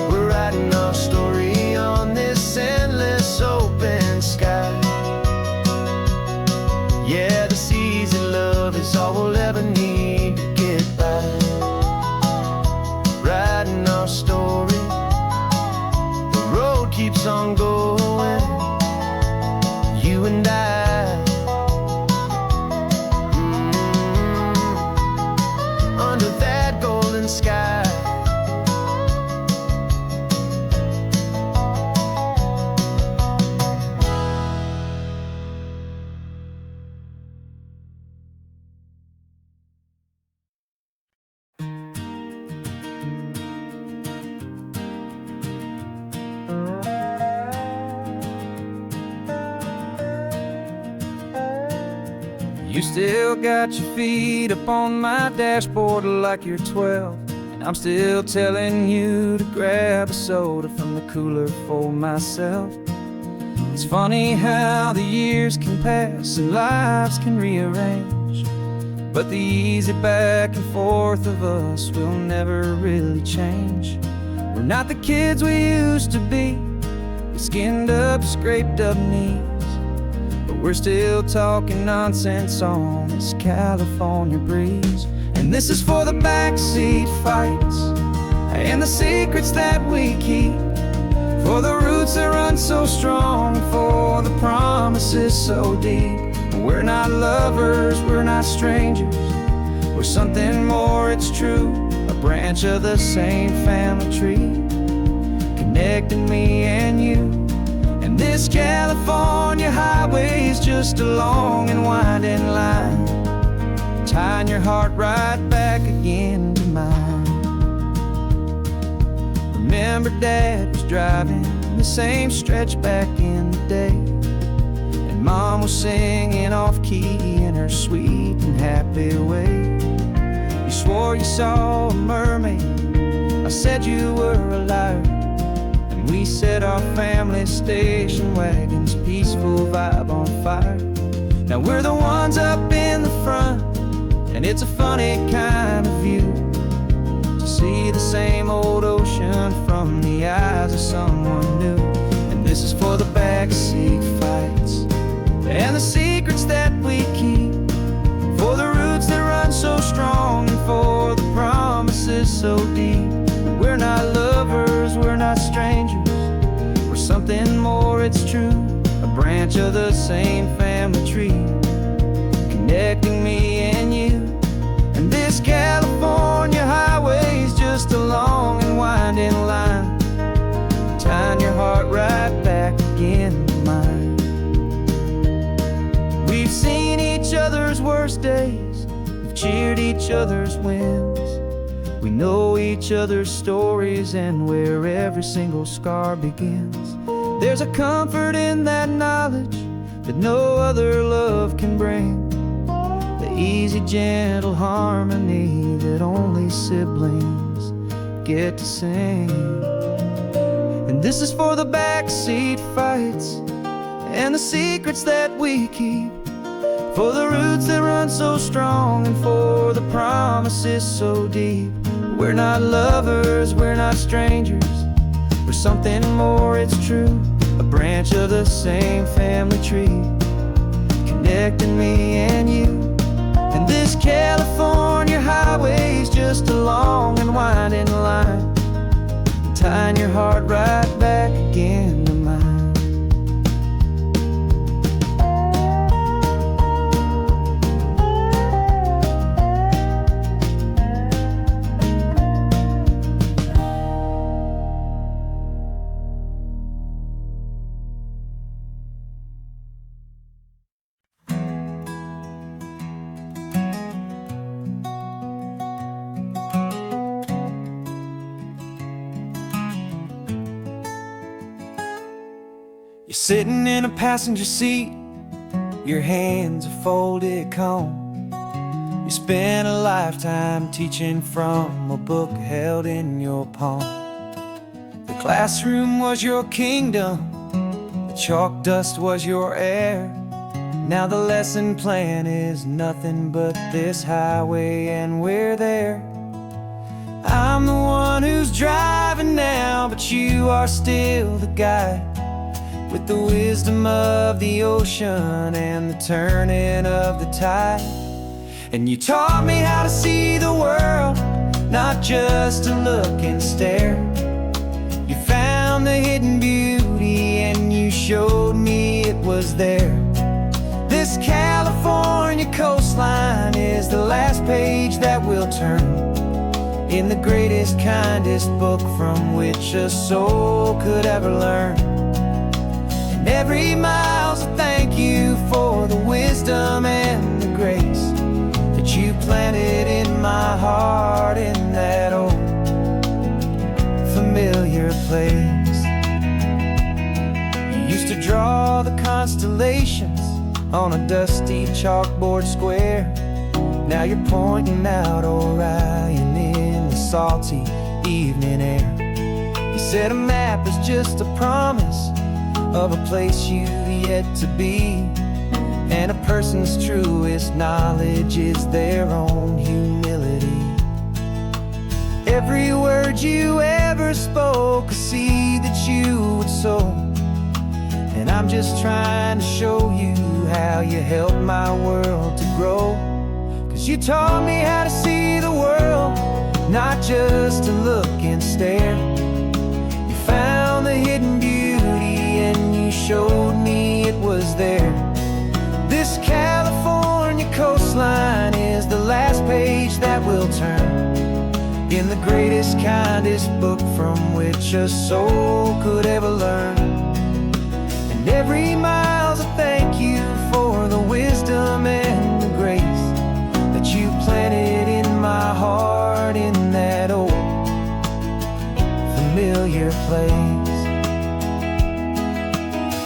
we're writing our story on this endless open sky. Yeah, this easy love is all we'll ever need to get by. Writing our story, the road keeps on going, you and I. Under that golden sky. You still got your feet up on my dashboard like you're 12, and I'm still telling you to grab a soda from the cooler for myself. It's funny how the years can pass and lives can rearrange, but the easy back and forth of us will never really change. We're not the kids we used to be, with skinned up, scraped up knees, but we're still talking nonsense on this California breeze. And this is for the backseat fights and the secrets that we keep, for the roots that run so strong, for the promises so deep. We're not lovers, we're not strangers, we're something more, it's true. A branch of the same family tree, connecting me and you. And this California highway is just a long and winding line, tying your heart right back again to mine. Remember Dad was driving the same stretch back in the day, and Mom was singing off-key in her sweet and happy way. You swore you saw a mermaid, I said you were a liar, and we set our family station wagon's peaceful vibe on fire. Now we're the ones up in the front, and it's a funny kind of view to see the same old ocean coming from the eyes of someone new. And this is for the backseat fights and the secrets that we keep, for the roots that run so strong and for the promises so deep. We're not lovers, we're not strangers, we're something more, it's true. A branch of the same family tree, connecting me and you. And this California highway's just a long and winding line, tying your heart right back again to mine. We've seen each other's worst days, we've cheered each other's wins. We know each other's stories and where every single scar begins. There's a comfort in that knowledge that no other love can bring, the easy, gentle harmony that only siblings get to sing. And this is for the backseat fights and the secrets that we keep, for the roots that run so strong and for the promises so deep. We're not lovers, we're not strangers, we're something more, it's true. A branch of the same family tree, connecting me and you. And this California highway's just a long and winding line, tying your heart right back again to mine. You're sitting in a passenger seat, your hands are folded comb. You spent a lifetime teaching from a book held in your palm. The classroom was your kingdom, the chalk dust was your air. Now the lesson plan is nothing but this highway and we're there. I'm the one who's driving now, but you are still the guide, with the wisdom of the ocean and the turning of the tide. And you taught me how to see the world, not just to look and stare. You found the hidden beauty and you showed me it was there. This California coastline is the last page that we'll turn in the greatest, kindest book from which a soul could ever learn. And every mile's a thank you for the wisdom and the grace that you planted in my heart in that old familiar place. You used to draw the constellations on a dusty chalkboard square. Now you're pointing out Orion in the salty evening air. You said a map is just a promise of a place you've yet to be, and a person's truest knowledge is their own humility. Every word you ever spoke, a seed that you would sow, and I'm just trying to show you how you helped my world to grow. 'Cause you taught me how to see the world, not just to look and stare. You found the hidden beauty and you showed me it was there. This California coastline is the last page that we'll turn in the greatest, kindest book from which a soul could ever learn. And every mile's a thank you for the wisdom and the grace that you planted in my heart in that old familiar place.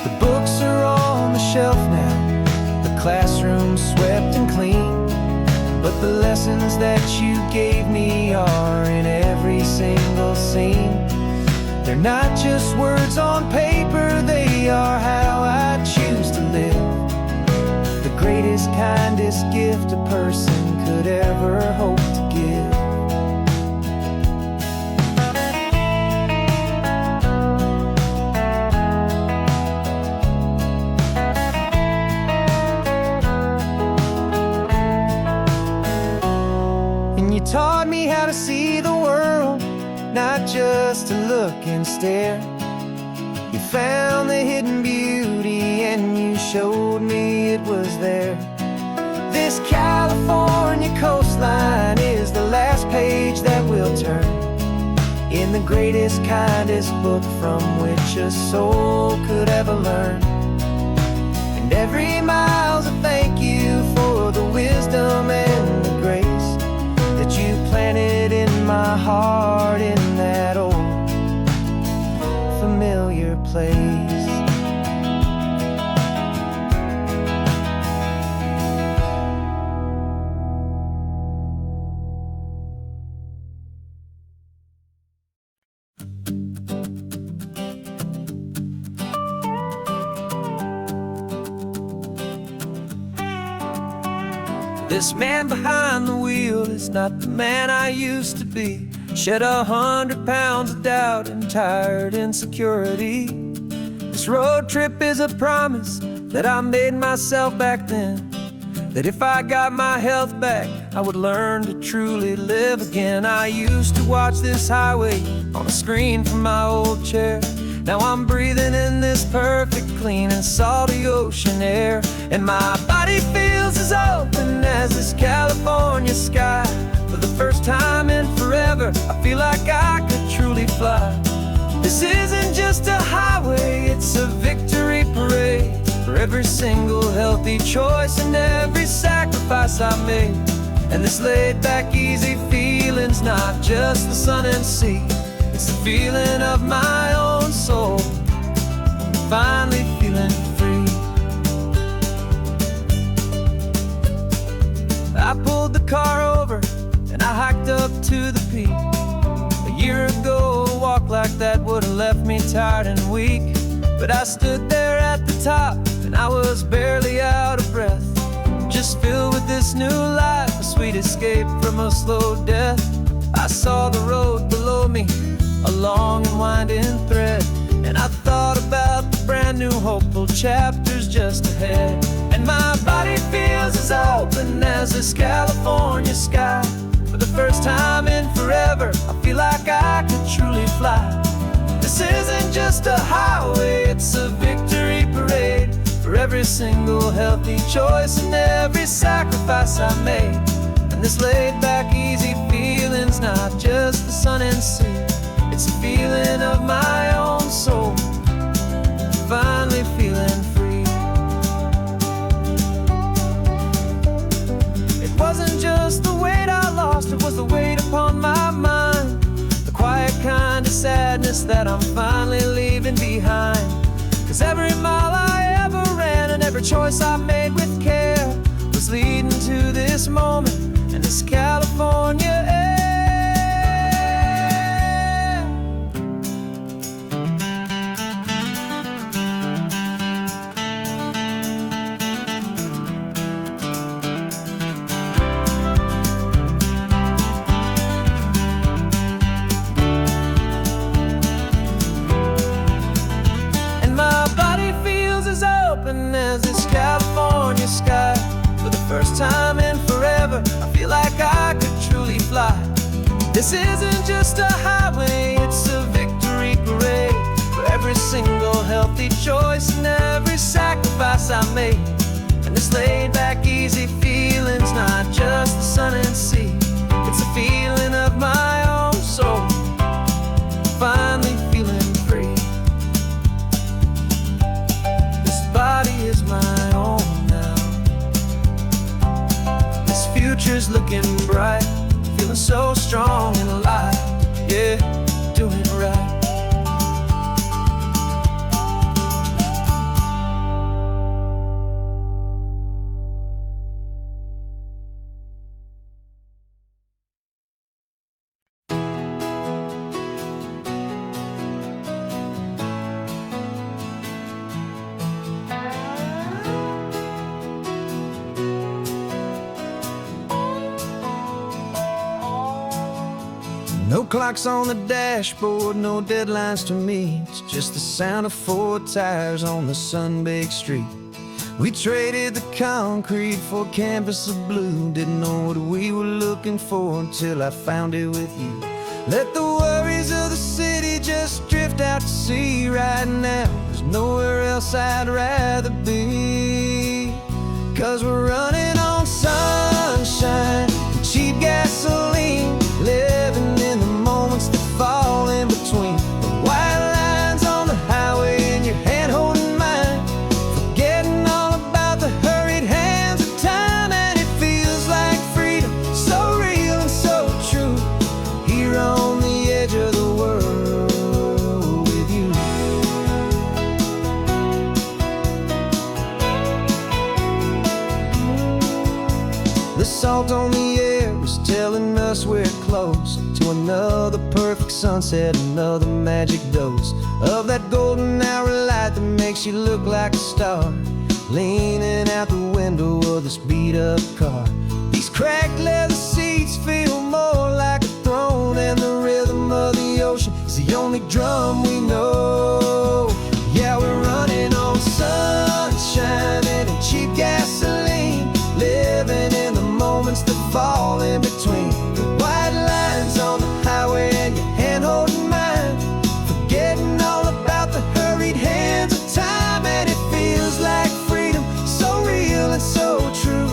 The books are on the shelf now, the classroom swept and clean, but the lessons that you gave me are in every single scene. They're not just words on paper, they are how I choose to live. The greatest, kindest gift a person could ever hope to give. not just to look and stare. You found the hidden beauty and you showed me it was there. This California coastline is the last page that we'll turn in the greatest, kindest book from which a soul could ever learn. And every mile's a thank you for the wisdom and the grace that you planted in my heart in that old familiar place. This man behind the wheel is not the man I used to be. Shed 100 pounds of doubt and tired insecurity. This road trip is a promise that I made myself back then, that if I got my health back, I would learn to truly live again. I used to watch this highway on a screen from my old chair. Now I'm breathing in this perfect, clean and salty ocean air. And my body feels as open as this California sky. For the first time in forever, I feel like I could truly fly. This isn't just a highway, it's a victory parade. For every single healthy choice and every sacrifice I made. And this laid back, easy feeling's not just the sun and sea. It's the feeling of my own soul, finally feeling free. I pulled the car over and I hiked up to the peak. A year ago, a walk like that would have left me tired and weak. But I stood there at the top and I was barely out of breath, just filled with this new life, a sweet escape from a slow death. I saw the road below me, a long and winding thread, and I thought about the brand new hopeful chapters just ahead. And my body feels as open as this California sky. For the first time in forever, I feel like I could truly fly. This isn't just a highway, it's a victory parade. For every single healthy choice and every sacrifice I made. And this laid back, easy feeling's not just the sun and sea. It's a feeling of my own soul, finally feeling free. It wasn't just the weight I lost, it was the weight upon my mind. The quiet kind of sadness that I'm finally leaving behind. Cause every mile I ever ran and every choice I made with care was leading to this moment and this California air. As this California sky. For the first time in forever, I feel like I could truly fly. This isn't just a highway, it's a victory parade. For every single healthy choice and every sacrifice I made. And this laid back, easy feeling's not just the sun and sea. It's a feeling of my own soul, finally feeling free. Body is my own now. This future's looking bright, feeling so strong and alive. Yeah, doing it right. No clocks on the dashboard, no deadlines to meet. It's just the sound of 4 tires on the sun-baked street. We traded the concrete for a canvas of blue. Didn't know what we were looking for until I found it with you. Let the worries right now. There's nowhere else I'd rather be. 'Cause we're running on sunshine and cheap gasoline, living in the moments that fall in between. The white lines on the highway and your hand holding mine, forgetting all about the hurried hands of time. And it feels like freedom, so real and so true, here on the edge of the world with you. The salt on the air is telling us we're close to another perfect sunset, another magic dose of that golden hour light that makes you look like a star, leaning out the window of this beat-up car. These cracked leather seats feel more like a throne, and the rhythm of the ocean is the only drum we know. Yeah, we're running on sunshine and cheap gasoline, living in the moments that fall in between. The white lines on the highway and your hand holding mine, forgetting all about the hurried hands of time. And it feels like freedom, so real and so true,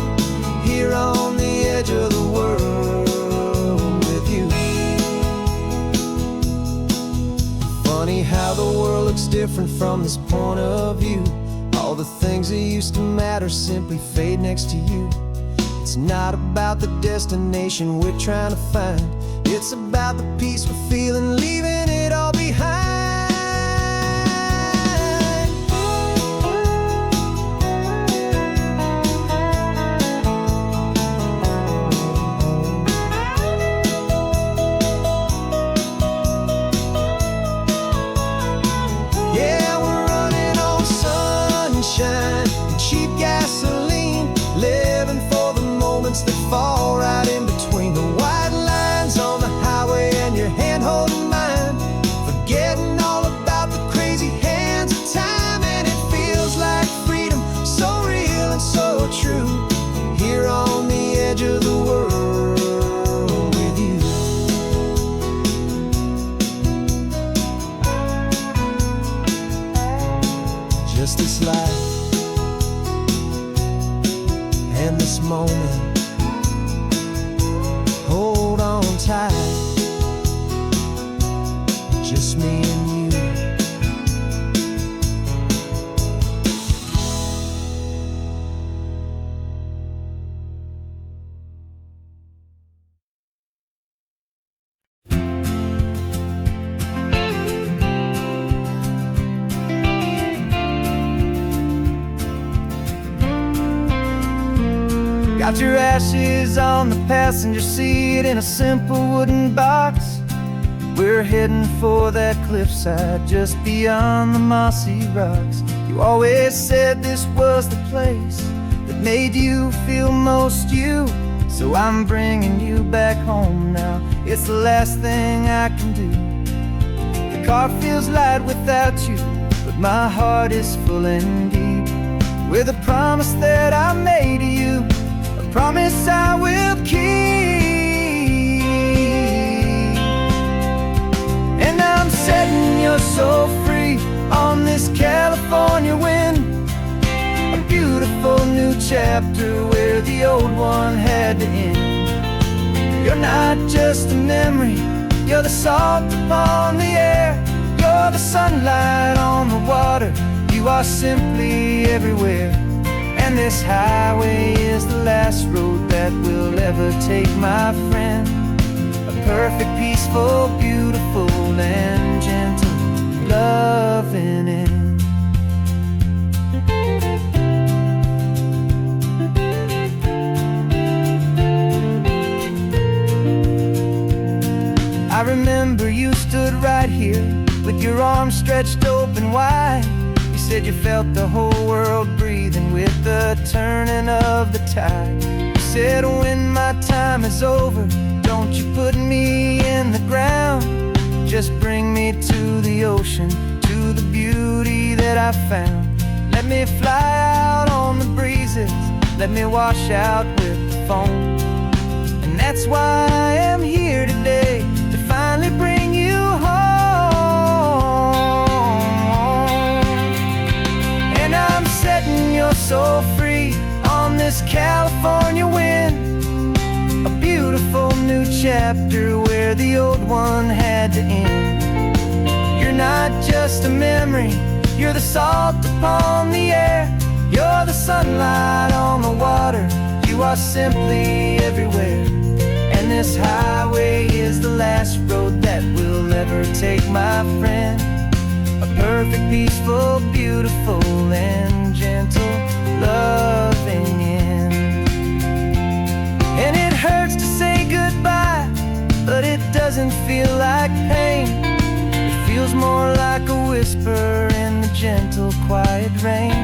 here on the edge of the world with you. Funny how the world looks different from this point of view. All the things that used to matter simply fade next to you. It's not about the destination we're trying to find, it's about the peace we're feeling, leaving it all behind. Yeah, we're running on sunshine and cheap gasoline, living for the moments that fall right in between. The white lines on the highway and your hand holding mine, forgetting all about the crazy hands of time. And it feels like freedom, so real and so true, here on the edge of the world with you. Just this life and this moment, hold on tight, just me and you. Got your ashes on the passenger seat in a simple wooden box. We're heading for that cliffside just beyond the mossy rocks. You always said this was the place that made you feel most you, so I'm bringing you back home now. It's the last thing I can do. The car feels light without you, but my heart is full and deep with a promise that I made to you, promise I will keep. And I'm setting your soul free on this California wind, a beautiful new chapter where the old one had to end. You're not just a memory, you're the salt upon the air, you're the sunlight on the water, you are simply everywhere. And this highway is the last road that we'll ever take, my friend. A perfect, peaceful, beautiful, and gentle loving end. I remember you stood right here with your arms stretched open wide. You said you felt the whole world breathing with the turning of the tide. You said when my time is over, don't you put me in the ground, just bring me to the ocean, to the beauty that I found. Let me fly out on the breezes, let me wash out with the foam. And that's why I am here today, to finally bring you home. chapter where the old one had to end. You're not just a memory, you're the salt upon the air. You're the sunlight on the water, you are simply everywhere. And this highway is the last road that we'll ever take, my friend. A perfect, peaceful, beautiful, and gentle, loving end. And it hurts to say goodbye, but it doesn't feel like pain. It feels more like a whisper in the gentle, quiet rain.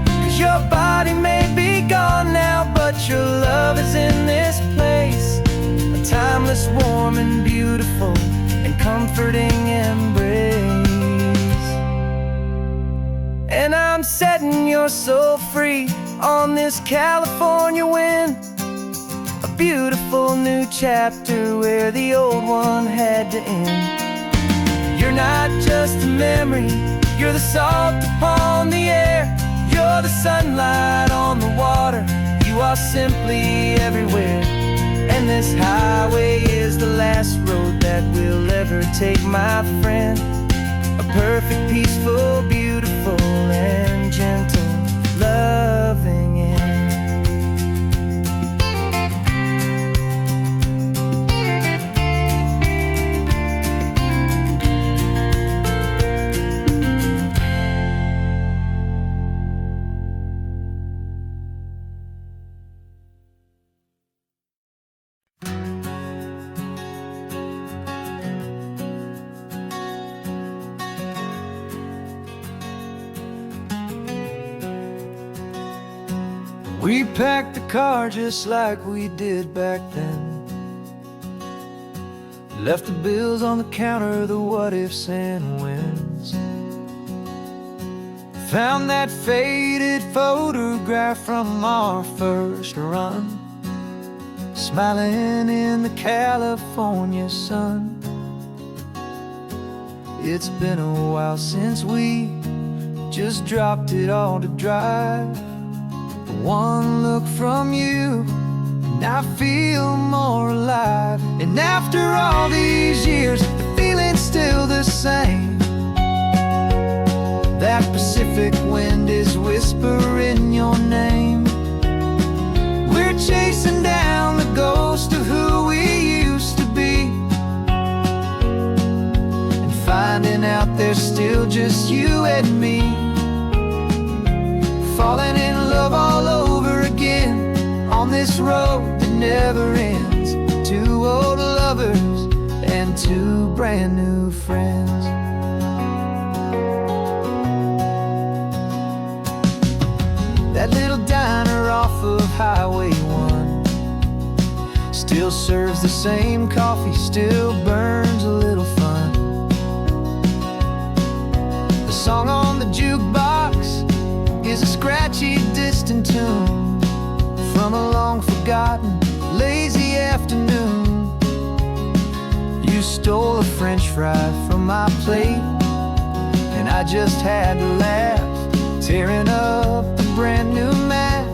'Cause your body may be gone now, but your love is in this place. A timeless, warm, and beautiful, and comforting embrace. And I'm setting your soul free on this California wind. A beautiful new chapter where the old one had to end. You're not just a memory, you're the salt upon the air. You're the sunlight on the water, you are simply everywhere. And this highway is the last road that we'll ever take, my friend. A perfect, peaceful, beautiful, and gentle, loving end. We packed the car just like we did back then. Left the bills on the counter, the what ifs and whens. Found that faded photograph from our first run, smiling in the California sun. It's been a while since we just dropped it all to drive. One look from you, and I feel more alive. And after all these years, the feeling's still the same. That Pacific wind is whispering your name. We're chasing down the ghost of who we used to be, and finding out there's still just you and me. Falling in love all over again on this road that never ends. Two old lovers and two brand new friends. That little diner off of Highway 1 still serves the same coffee, still burns a little fun. The song on the jukebox is a scratchy, distant tune from a long-forgotten, lazy afternoon. You stole a French fry from my plate, and I just had to laugh, tearing up the brand new map.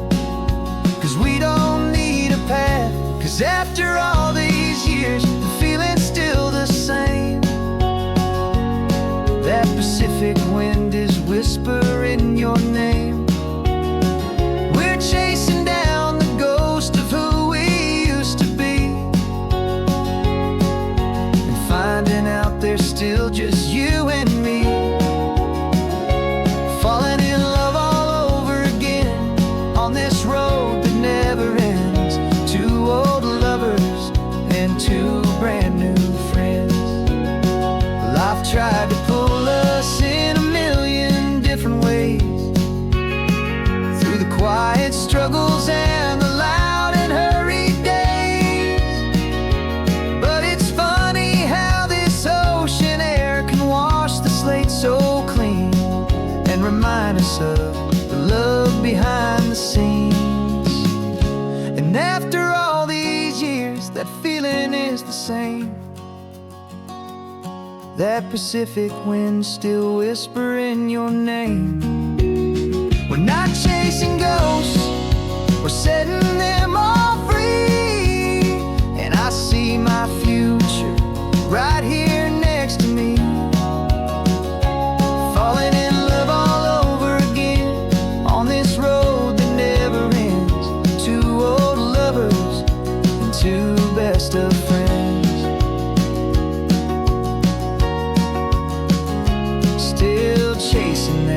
'Cause we don't need a path, 'cause after all these years, the feeling's still the same. That Pacific wind is whispering your name. We're chasing down the ghost of who we used to be, and finding out there's still just you and me. Falling in love all over again on this road that never ends. Two old lovers and two brand new friends. Life tried to pull us in a million different ways, through the quiet struggles and the loud and hurried days. But it's funny how this ocean air can wash the slate so clean, and remind us of the love behind the scenes. And after all these years, that feeling is the same. That Pacific wind still whispering your name. We're not chasing ghosts, we're setting them all free. And I see my future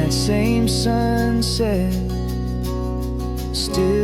that same sunset, still